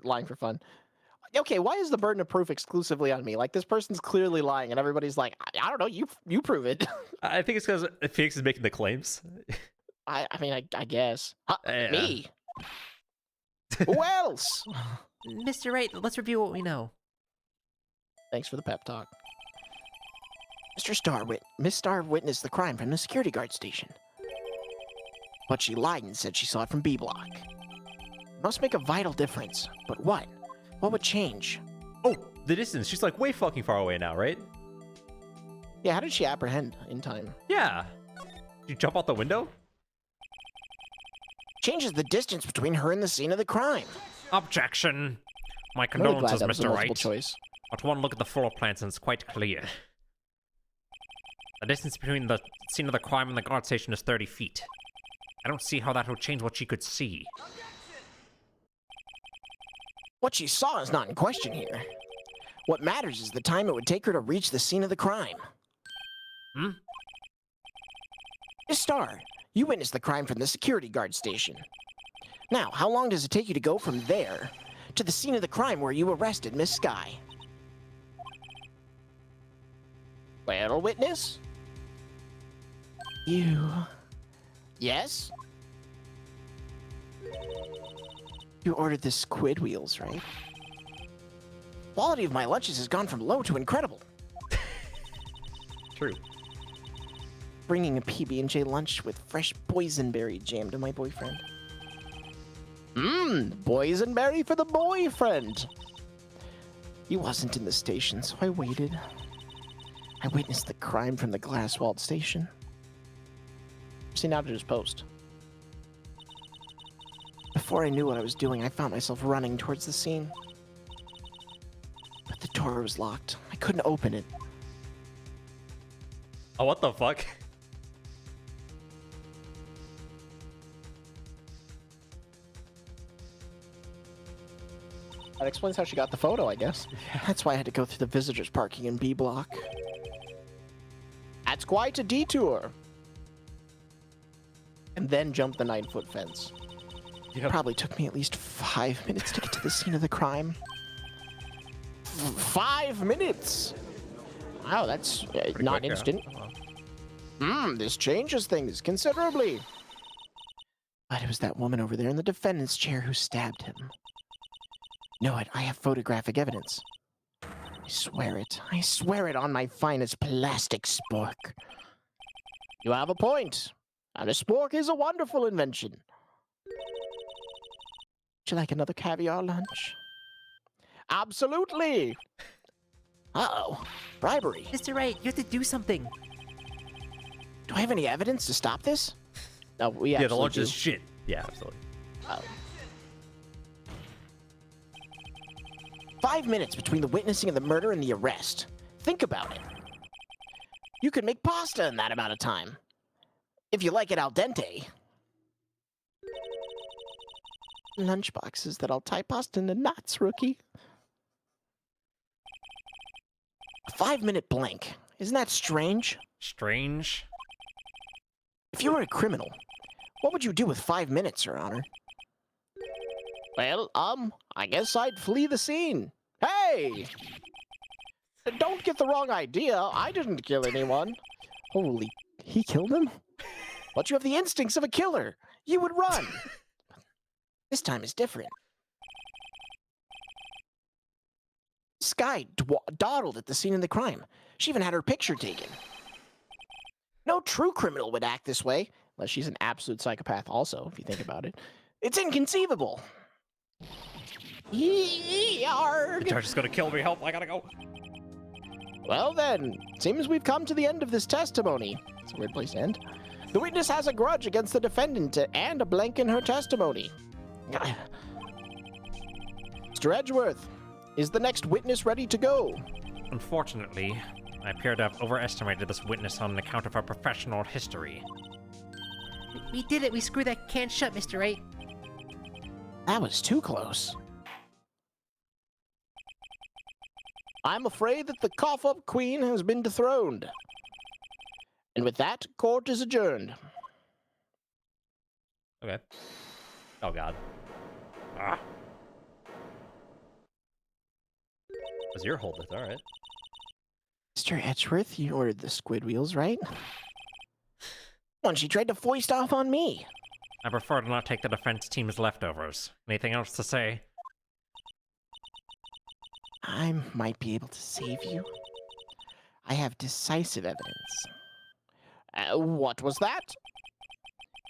Lying for fun. Okay, why is the burden of proof exclusively on me? Like, this person's clearly lying, and everybody's like, I don't know, you prove it. I think it's because Phoenix is making the claims. I mean, I guess. Me? Who else? Mr. Wright, let's review what we know. Thanks for the pep talk. Miss Starr witnessed the crime from the security guard station. But she lied and said she saw it from B block. It must make a vital difference. But what? What would change? Oh, the distance. She's like way fucking far away now, right? Yeah, how did she apprehend in time? Yeah. Did you jump out the window? Changes the distance between her and the scene of the crime. Objection. My I'm really glad condolences, that was a Mr. multiple Wright. choice. But one look at the floor plans and it's quite clear. The distance between the scene of the crime and the guard station is 30 feet. I don't see how that would change what she could see. What she saw is not in question here. What matters is the time it would take her to reach the scene of the crime. Miss Starr, you witnessed the crime from the security guard station. Now, how long does it take you to go from there to the scene of the crime where you arrested Miss Sky? Well, witness? You... Yes? You ordered the squid wheels, right? Quality of my lunches has gone from low to incredible. True. Bringing a PB&J lunch with fresh boysenberry jam to my boyfriend. Boysenberry for the boyfriend. He wasn't in the station, so I waited. I witnessed the crime from the glass-walled station. See, now to his post. Before I knew what I was doing, I found myself running towards the scene. But the door was locked. I couldn't open it. Oh, what the fuck? That explains how she got the photo, I guess. That's why I had to go through the visitors parking in B block. That's quite a detour. and then jump the 9-foot fence. Yep. Probably took me at least 5 minutes to get to the scene of the crime. 5 minutes! Wow, that's not quick, instant. Yeah. This changes things considerably. But it was that woman over there in the defendant's chair who stabbed him. No, I have photographic evidence. I swear it. I swear it on my finest plastic spork. You have a point. And a spork is a wonderful invention. Would you like another caviar lunch? Absolutely! Uh-oh. Bribery. Mr. Wright, you have to do something. Do I have any evidence to stop this? No, we Yeah, the absolutely lunch do. is shit. Yeah, absolutely. Oh. 5 minutes between the witnessing of the murder and the arrest. Think about it. You could make pasta in that amount of time. If you like it al dente. Lunchboxes that'll tie pasta into knots, rookie. A 5-minute blank. Isn't that strange? Strange. If you were a criminal, what would you do with 5 minutes, Your Honor? Well, I guess I'd flee the scene. Hey! Don't get the wrong idea. I didn't kill anyone. Holy, he killed him? But you have the instincts of a killer. You would run. This time is different. Sky dawdled at the scene of the crime. She even had her picture taken. No true criminal would act this way, unless she's an absolute psychopath also, if you think about it. It's inconceivable. The Yarg. judge is gonna kill me. Help! I gotta go. Well then, seems we've come to the end of this testimony. It's a weird place to end. The witness has a grudge against the defendant and a blank in her testimony. Mr. Edgeworth, is the next witness ready to go? Unfortunately, I appear to have overestimated this witness on account of her professional history. We did it. We screwed that can shut, Mr. Wright. That was too close. I'm afraid that the cough-up queen has been dethroned. And with that, court is adjourned. Okay. Oh god. Ah. Was your hold it? All right. Mr. Edgeworth, you ordered the squid wheels, right? One she tried to foist off on me. I prefer to not take the defense team's leftovers. Anything else to say? I might be able to save you. I have decisive evidence. What was that?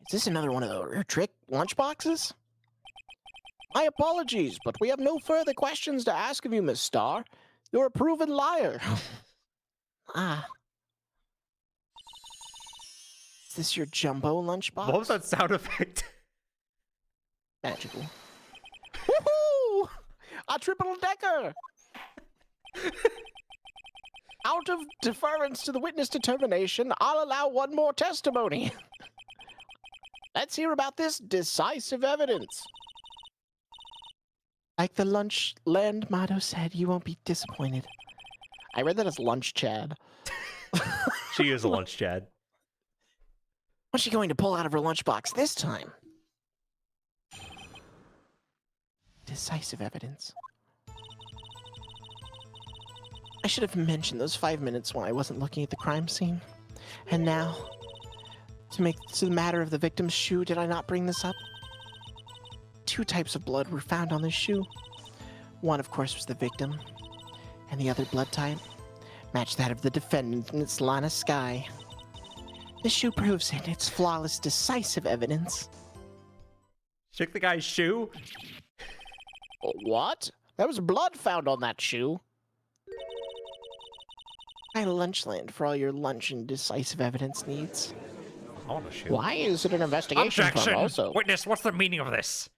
Is this another one of the trick lunchboxes? My apologies, but we have no further questions to ask of you, Miss Starr. You're a proven liar. Ah. Is this your jumbo lunchbox? What was that sound effect? Magical. Woohoo! A triple decker! Out of deference to the witness determination, I'll allow one more testimony. Let's hear about this decisive evidence. Like the lunch land motto said, you won't be disappointed. I read that as lunch Chad. She is a lunch Chad. What's she going to pull out of her lunchbox this time? Decisive evidence. I should have mentioned those 5 minutes when I wasn't looking at the crime scene. And now, to the matter of the victim's shoe, did I not bring this up? 2 types of blood were found on this shoe. One, of course, was the victim, and the other blood type matched that of the defendant in its line of sky. This shoe proves it. It's flawless, decisive evidence. Shook the guy's shoe? What? There was blood found on that shoe. I Lunchland for all your lunch and decisive evidence needs. I want to shoot. Why is it an investigation Objection! firm also? Witness, what's the meaning of this?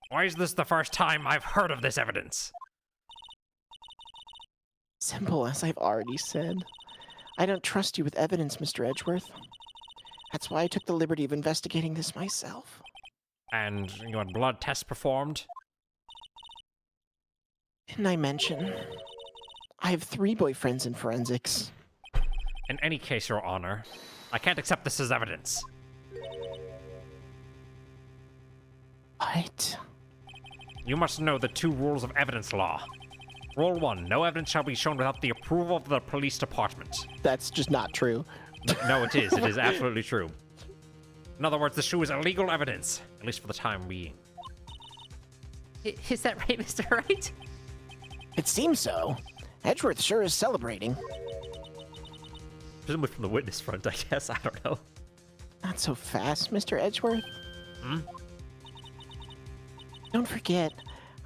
Why is this the first time I've heard of this evidence? Simple, as I've already said. I don't trust you with evidence, Mr. Edgeworth. That's why I took the liberty of investigating this myself. And you had blood tests performed? Didn't I mention? I have 3 boyfriends in forensics. In any case, Your Honor, I can't accept this as evidence. What? You must know the 2 rules of evidence law. Rule 1, no evidence shall be shown without the approval of the police department. That's just not true. No, it is. It is absolutely true. In other words, the shoe is illegal evidence, at least for the time being. Is that right, Mr. Wright? It seems so. Edgeworth sure is celebrating. Presumably from the witness front, I guess. I don't know. Not so fast, Mr. Edgeworth. Don't forget,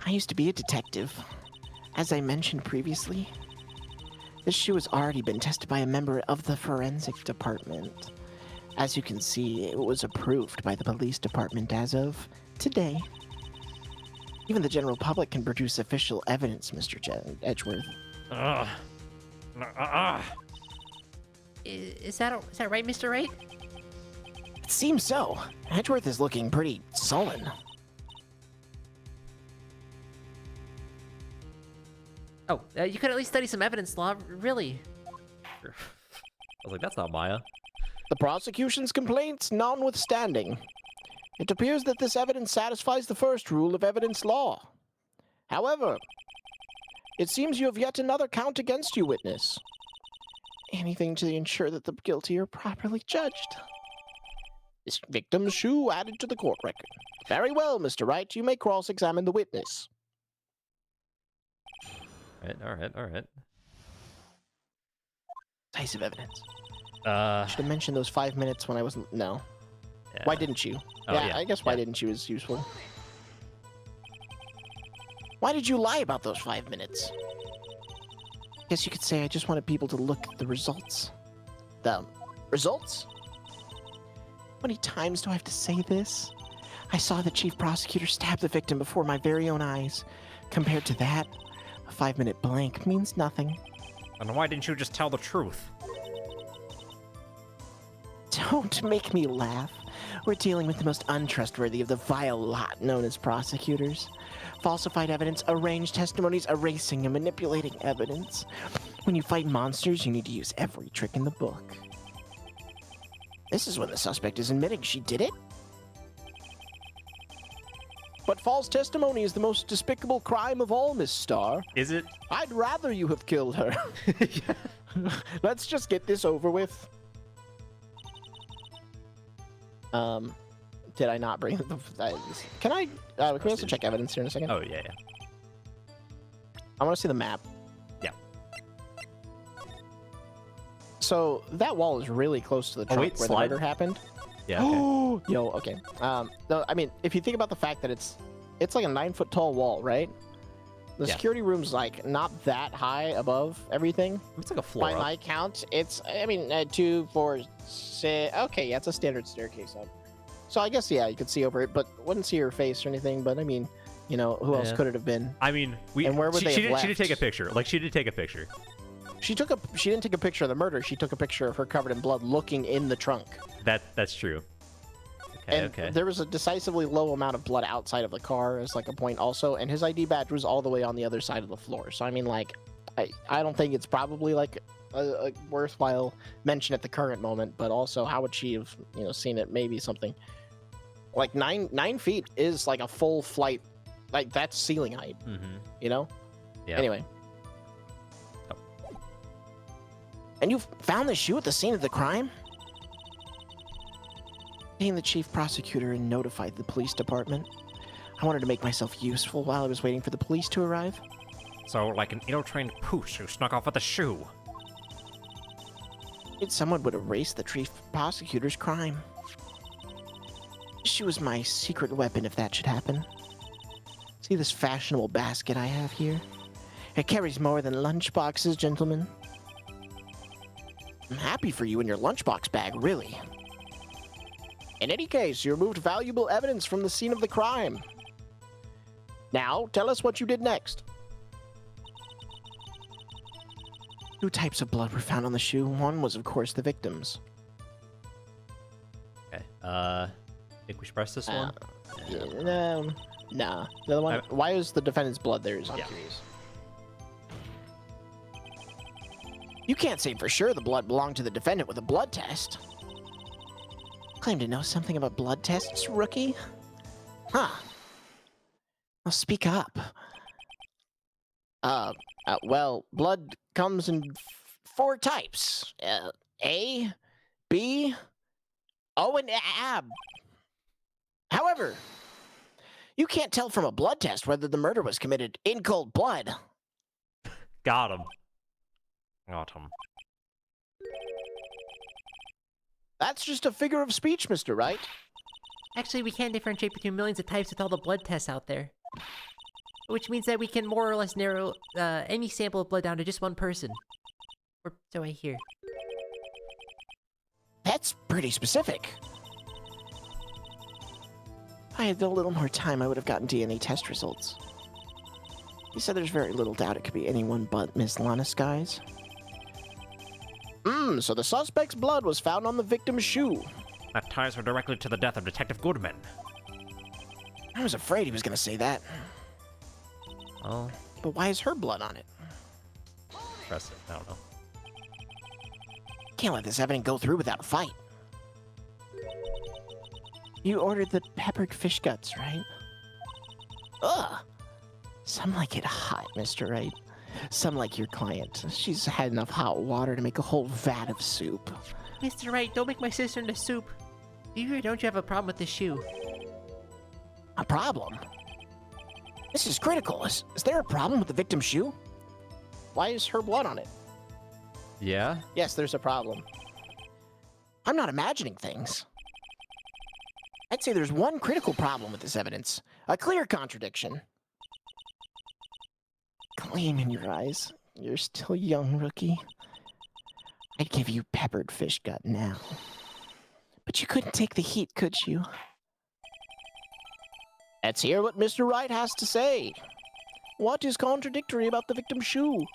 I used to be a detective. As I mentioned previously, this shoe has already been tested by a member of the forensic department. As you can see, it was approved by the police department as of today. Even the general public can produce official evidence, Mr. Edgeworth. Is that right, Mr. Wright? It seems so. Edgeworth is looking pretty sullen. Oh, you could at least study some evidence law, really. I was like, that's not Maya. The prosecution's complaints notwithstanding, it appears that this evidence satisfies the first rule of evidence law. However, it seems you have yet another count against you, witness. Anything to ensure that the guilty are properly judged. This victim's shoe added to the court record. Very well, Mr. Wright, you may cross-examine the witness. All right. Decisive evidence. Uh, Should have mentioned those 5 minutes when I wasn't... No. yeah. Why didn't you? Oh, yeah, I guess why yeah. didn't you is useful. Why did you lie about those 5 minutes? Guess you could say I just wanted people to look at the results. The results? How many times do I have to say this? I saw the chief prosecutor stab the victim before my very own eyes. Compared to that, a 5-minute blank means nothing. And why didn't you just tell the truth? Don't make me laugh. We're dealing with the most untrustworthy of the vile lot known as prosecutors. Falsified evidence, arranged testimonies, erasing and manipulating evidence. When you fight monsters, you need to use every trick in the book. This is when the suspect is admitting she did it? But false testimony is the most despicable crime of all, Miss Starr. Is it? I'd rather you have killed her. Let's just get this over with. Did I not bring the... Can I... can we also check evidence here in a second? Oh, yeah. I want to see the map. Yeah. So, that wall is really close to the trunk where the murder happened. Yeah, okay. Oh, yo, okay. No, I mean, if you think about the fact that it's like a 9-foot tall wall, right? The security room's like not that high above everything. It's like a floor By up. my count, it's, I mean, 2, 4, 6. Okay, yeah, it's a standard staircase up. So I guess, yeah, you could see over it, but wouldn't see her face or anything. But I mean, you know, who else could it have been? I mean, And where would they have she left? did take a picture. Like, she did take a picture. She didn't take a picture of the murder. She took a picture of her covered in blood looking in the trunk. That's true. Okay, And okay. there was a decisively low amount of blood outside of the car as like a point also, and his ID badge was all the way on the other side of the floor. So I mean, like, I don't think it's probably like a worthwhile mention at the current moment, but also how would she have, you know, seen it? Maybe something like 9 feet is like a full flight, like that's ceiling height, you know? Yeah. Anyway. Oh. And you found the shoe at the scene of the crime? Being the chief prosecutor and notified the police department. I wanted to make myself useful while I was waiting for the police to arrive. So, like an ill-trained pooch who snuck off with a shoe. Someone would erase the chief prosecutor's crime. The shoe is my secret weapon if that should happen. See this fashionable basket I have here? It carries more than lunchboxes, gentlemen. I'm happy for you in your lunchbox bag, really. In any case, you removed valuable evidence from the scene of the crime. Now, tell us what you did next. 2 types of blood were found on the shoe. One was, of course, the victim's. Okay. Think we should press this one? Nah. The other one. Why is the defendant's blood there? I'm curious. You can't say for sure the blood belonged to the defendant with a blood test. Claim to know something about blood tests, rookie? Huh. Well, speak up. Well, blood comes in 4 types. A, B, O, and AB. However, you can't tell from a blood test whether the murder was committed in cold blood. Got him. Got him. That's just a figure of speech, Mr. Wright. Actually, we can differentiate between millions of types with all the blood tests out there. Which means that we can more or less narrow any sample of blood down to just one person. Or so I hear. That's pretty specific. If I had a little more time, I would have gotten DNA test results. He said there's very little doubt it could be anyone but Miss Lana Skies. So the suspect's blood was found on the victim's shoe. That ties her directly to the death of Detective Goodman. I was afraid he was going to say that. Oh, But why is her blood on it? press it. I don't know. Can't let this evidence go through without a fight. You ordered the peppered fish guts, right? Ugh! Some like it hot, Mr. Wright. Some like your client. She's had enough hot water to make a whole vat of soup. Mr. Wright, don't make my sister into soup. Do you or don't you have a problem with the shoe? A problem? This is critical. Is there a problem with the victim's shoe? Why is her blood on it? Yeah? Yes, there's a problem. I'm not imagining things. I'd say there's one critical problem with this evidence. A clear contradiction. Gleam in your eyes. You're still young, rookie. I'd give you peppered fish gut now. But you couldn't take the heat, could you? Let's hear what Mr. Wright has to say. What is contradictory about the victim's shoe?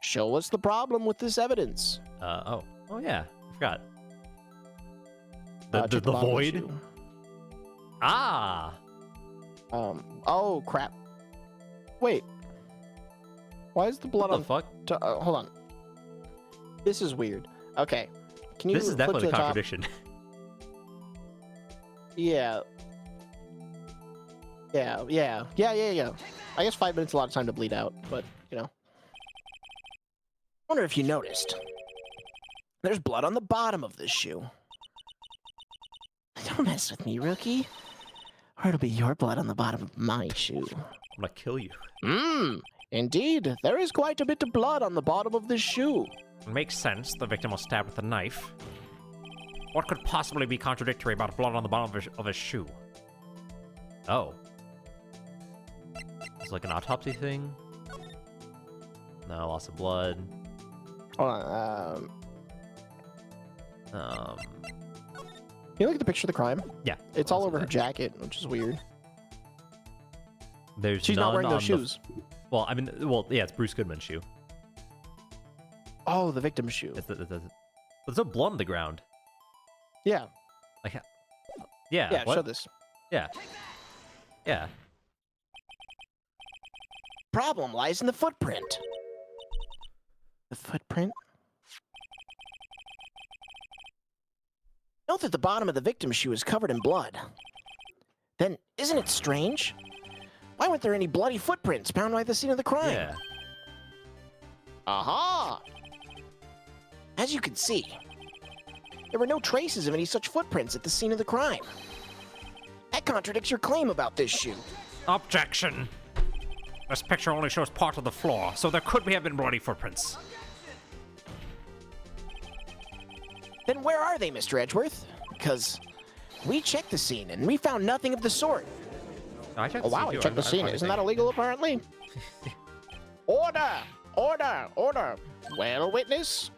Show us the problem with this evidence. Oh yeah, I forgot. Check The bottom of void? shoe. Ah! Oh crap. Wait. Why is the blood What on... the fuck? Hold on. This is weird. Okay. Can you This is flip definitely to a the top? contradiction. Yeah. Yeah. I guess 5 minutes is a lot of time to bleed out, but, you know. Wonder if you noticed. There's blood on the bottom of this shoe. Don't mess with me, rookie. Or it'll be your blood on the bottom of my shoe. I'm gonna kill you. Indeed. There is quite a bit of blood on the bottom of this shoe. It makes sense. The victim was stabbed with a knife. What could possibly be contradictory about blood on the bottom of his shoe? Oh. It's like an autopsy thing? No, loss of blood. Hold on, Um, Can you look at the picture of the crime? yeah. It's all loss of over her blood. jacket, which is weird. There's She's not none wearing those on the- shoes. Well, I mean, yeah, it's Bruce Goodman's shoe. Oh, the victim's shoe. There's no blood on the ground. Yeah. Like, yeah. Yeah, what? show this. Yeah. Yeah. Problem lies in the footprint. The footprint? Note that the bottom of the victim's shoe is covered in blood. Then, isn't it strange? Why weren't there any bloody footprints found by the scene of the crime? Yeah. Aha! As you can see, there were no traces of any such footprints at the scene of the crime. That contradicts your claim about this shoe. Objection! This picture only shows part of the floor, so there could have been bloody footprints. Then where are they, Mr. Edgeworth? Because we checked the scene and we found nothing of the sort. I checked Oh wow, you checked the scene. Isn't that illegal, apparently? Order! Order! Order! Well, witness?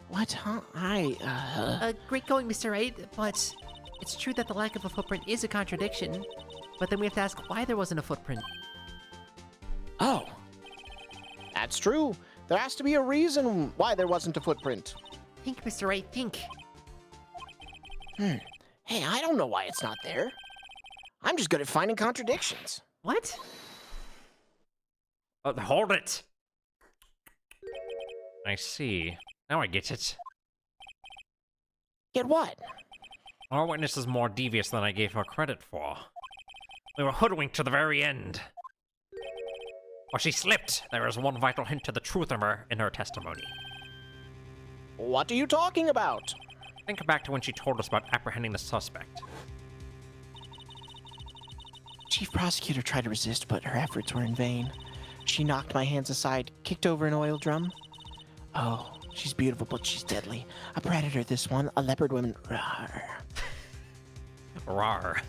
What? Huh? Great going, Mr. Wright, but it's true that the lack of a footprint is a contradiction. But then we have to ask why there wasn't a footprint. Oh. That's true. There has to be a reason why there wasn't a footprint. Think, Mr. Wright, think. Hey, I don't know why it's not there. I'm just good at finding contradictions. What? Hold it! I see. Now I get it. Get what? Our witness is more devious than I gave her credit for. We were hoodwinked to the very end. While she slipped, there is one vital hint to the truth of her in her testimony. What are you talking about? Think back to when she told us about apprehending the suspect. Chief Prosecutor tried to resist, but her efforts were in vain. She knocked my hands aside, kicked over an oil drum. Oh, she's beautiful, but she's deadly. A predator, this one. A leopard woman. Rawr. Rawr.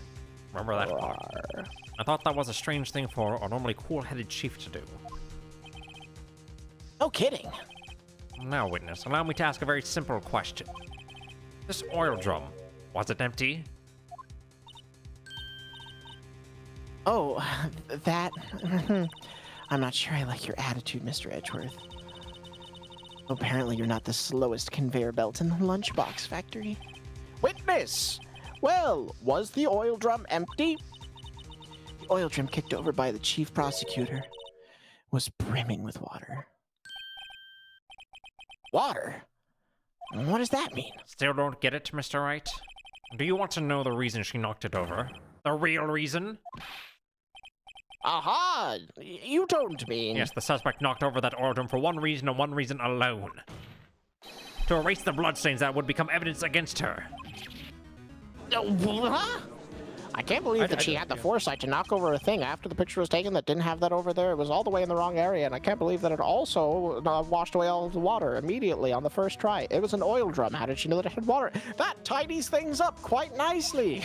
Remember that part? Rawr. I thought that was a strange thing for a normally cool-headed chief to do. No kidding. Now, witness, allow me to ask a very simple question. This oil drum, was it empty? Oh, that... I'm not sure I like your attitude, Mr. Edgeworth. Apparently you're not the slowest conveyor belt in the lunchbox factory. Witness! Well, was the oil drum empty? The oil drum kicked over by the chief prosecutor was brimming with water. Water? What does that mean? Still don't get it, Mr. Wright? Do you want to know the reason she knocked it over? The real reason? Aha! You don't mean... Yes, the suspect knocked over that oil drum for one reason and one reason alone. To erase the bloodstains that would become evidence against her. Huh? I can't believe that she had the foresight to knock over a thing after the picture was taken that didn't have that over there. It was all the way in the wrong area, and I can't believe that it also washed away all of the water immediately on the first try. It was an oil drum. How did she know that it had water? That tidies things up quite nicely.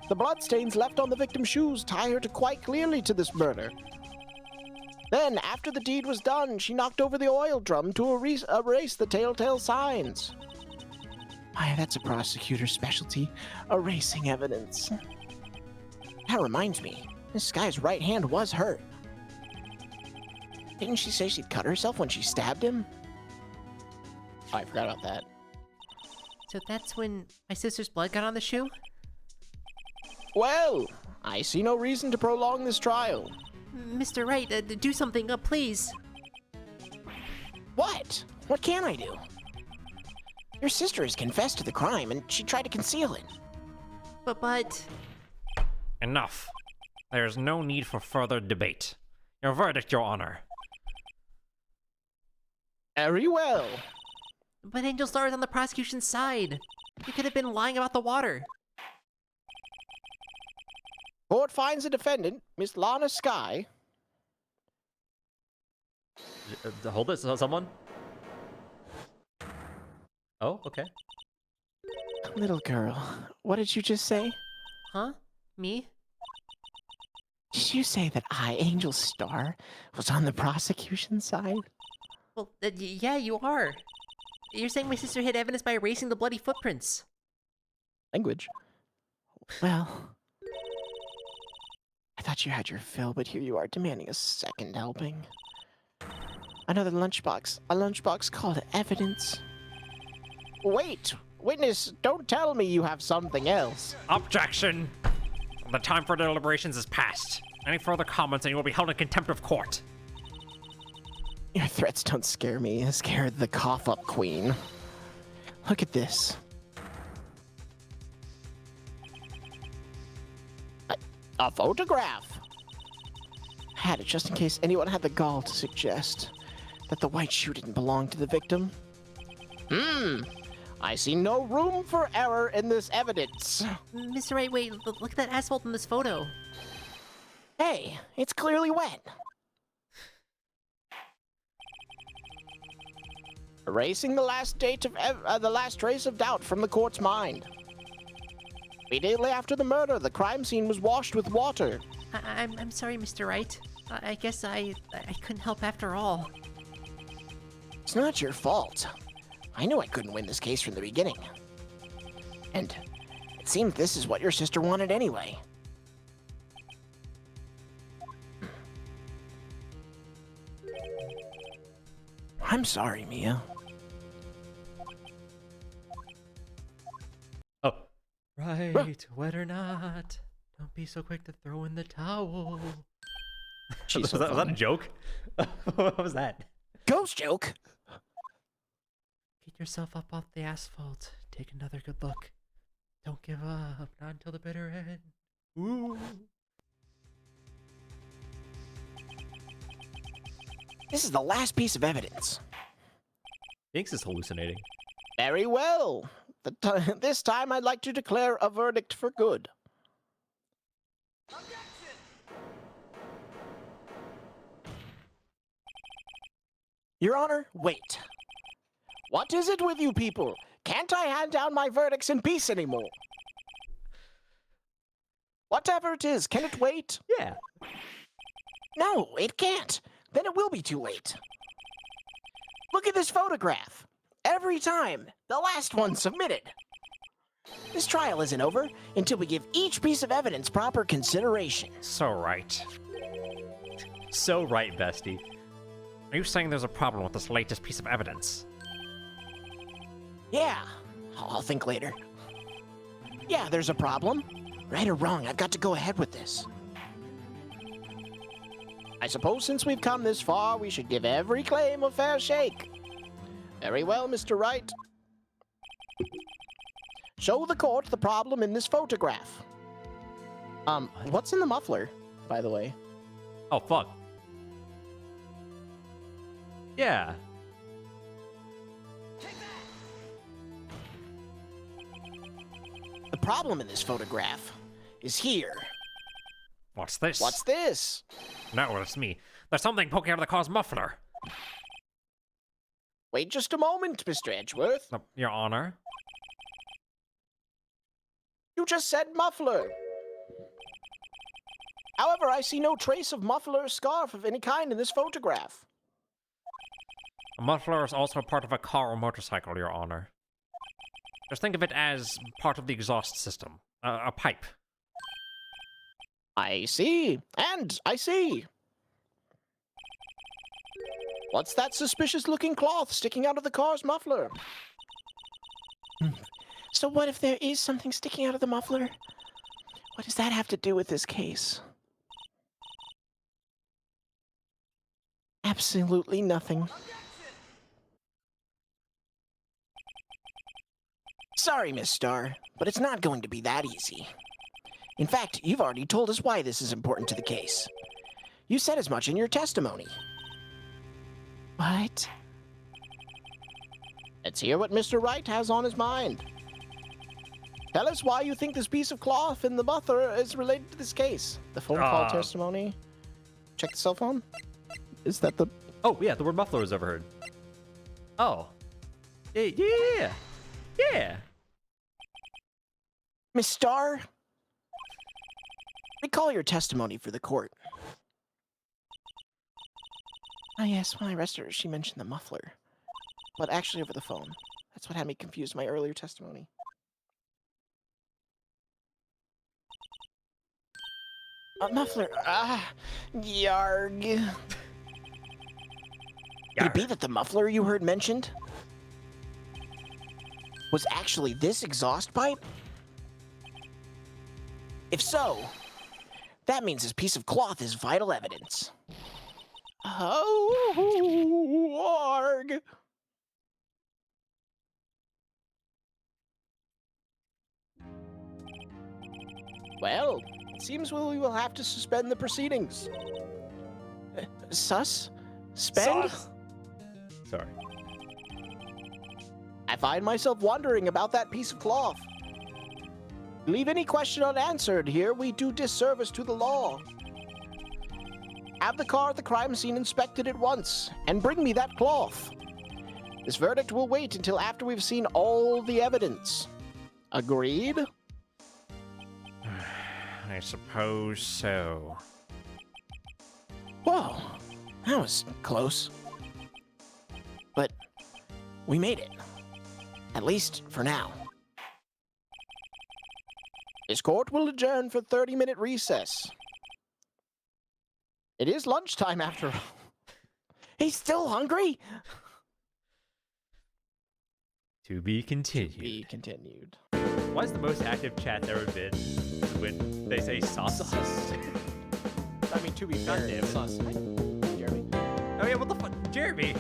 The bloodstains left on the victim's shoes tie her to quite clearly to this murder. Then, after the deed was done, she knocked over the oil drum to erase the telltale signs. Why, that's a prosecutor's specialty, erasing evidence. That reminds me, this guy's right hand was hurt. Didn't she say she'd cut herself when she stabbed him? Oh, I forgot about that. So that's when my sister's blood got on the shoe? Well, I see no reason to prolong this trial. Mr. Wright, do something, please. What? What can I do? Your sister has confessed to the crime, and she tried to conceal it. But... Enough. There is no need for further debate. Your verdict, Your Honor. Very well. But Angel Star is on the prosecution's side. You could have been lying about the water. Court finds the defendant, Miss Lana Sky. Hold it, someone? Oh, okay. Little girl, what did you just say? Huh? Me? Did you say that I, Angel Star, was on the prosecution's side? Well, yeah, you are. You're saying my sister hid evidence by erasing the bloody footprints. Language. Well, I thought you had your fill, but here you are demanding a second helping. Another lunchbox. A lunchbox called evidence. Wait! Witness, don't tell me you have something else. Objection! The time for deliberations is past. Any further comments and you will be held in contempt of court. Your threats don't scare me. They scare the cough-up queen. Look at this. A photograph! I had it just in case anyone had the gall to suggest that the white shoe didn't belong to the victim. I see no room for error in this evidence. Mr. Wright, wait, look at that asphalt in this photo. Hey, it's clearly wet. Erasing the last trace of doubt from the court's mind. Immediately after the murder, the crime scene was washed with water. I'm sorry, Mr. Wright. I guess I couldn't help after all. It's not your fault. I knew I couldn't win this case from the beginning. And it seemed this is what your sister wanted anyway. I'm sorry, Mia. Oh. Right, wet or not. Don't be so quick to throw in the towel. Was that a joke? What was that? Ghost joke? Get yourself up off the asphalt. Take another good look. Don't give up. Not until the bitter end. Ooh. This is the last piece of evidence. Jinx is hallucinating. Very well. This time I'd like to declare a verdict for good. Your Honor, wait. What is it with you people? Can't I hand down my verdicts in peace anymore? Whatever it is, can it wait? Yeah. No, it can't. Then it will be too late. Look at this photograph. Every time, the last one submitted. This trial isn't over until we give each piece of evidence proper consideration. So right. So right, bestie. Are you saying there's a problem with this latest piece of evidence? Yeah, I'll think later. Yeah, there's a problem. Right or wrong, I've got to go ahead with this. I suppose since we've come this far, we should give every claim a fair shake. Very well, Mr. Wright. Show the court the problem in this photograph. What's in the muffler, by the way? Oh, fuck. Yeah. The problem in this photograph is here. What's this? What's this? No, it's me. There's something poking out of the car's muffler. Wait just a moment, Mr. Edgeworth. Your Honor. You just said muffler. However, I see no trace of muffler or scarf of any kind in this photograph. A muffler is also part of a car or motorcycle, Your Honor. Just think of it as part of the exhaust system. A pipe. I see. And I see. What's that suspicious-looking cloth sticking out of the car's muffler? So what if there is something sticking out of the muffler? What does that have to do with this case? Absolutely nothing. Sorry, Miss Starr, but it's not going to be that easy. In fact, you've already told us why this is important to the case. You said as much in your testimony. What? Let's hear what Mr. Wright has on his mind. Tell us why you think this piece of cloth in the muffler is related to this case. The phone call testimony. Check the cell phone. Is that the... Oh, yeah, the word muffler was overheard. Oh. Yeah. Miss Starr? Recall your testimony for the court. Ah, yes, when I arrested her, she mentioned the muffler. But actually over the phone. That's what had me confused in my earlier testimony. Muffler. Yarg. Could it be that the muffler you heard mentioned was actually this exhaust pipe? If so, that means this piece of cloth is vital evidence. Oh, arg. Well, it seems we will have to suspend the proceedings. Spend? Sorry. I find myself wondering about that piece of cloth. Leave any question unanswered here, we do disservice to the law. Have the car at the crime scene inspected at once, and bring me that cloth. This verdict will wait until after we've seen all the evidence. Agreed? I suppose so. Whoa, that was close. But we made it. At least for now. This court will adjourn for 30-minute recess. It is lunchtime after all. He's still hungry? To be continued. To be continued. Why is the most active chat ever been when they say sus? I mean, to be fair, Goddamn it. sus. Jeremy. Oh yeah, what the fuck? Jeremy!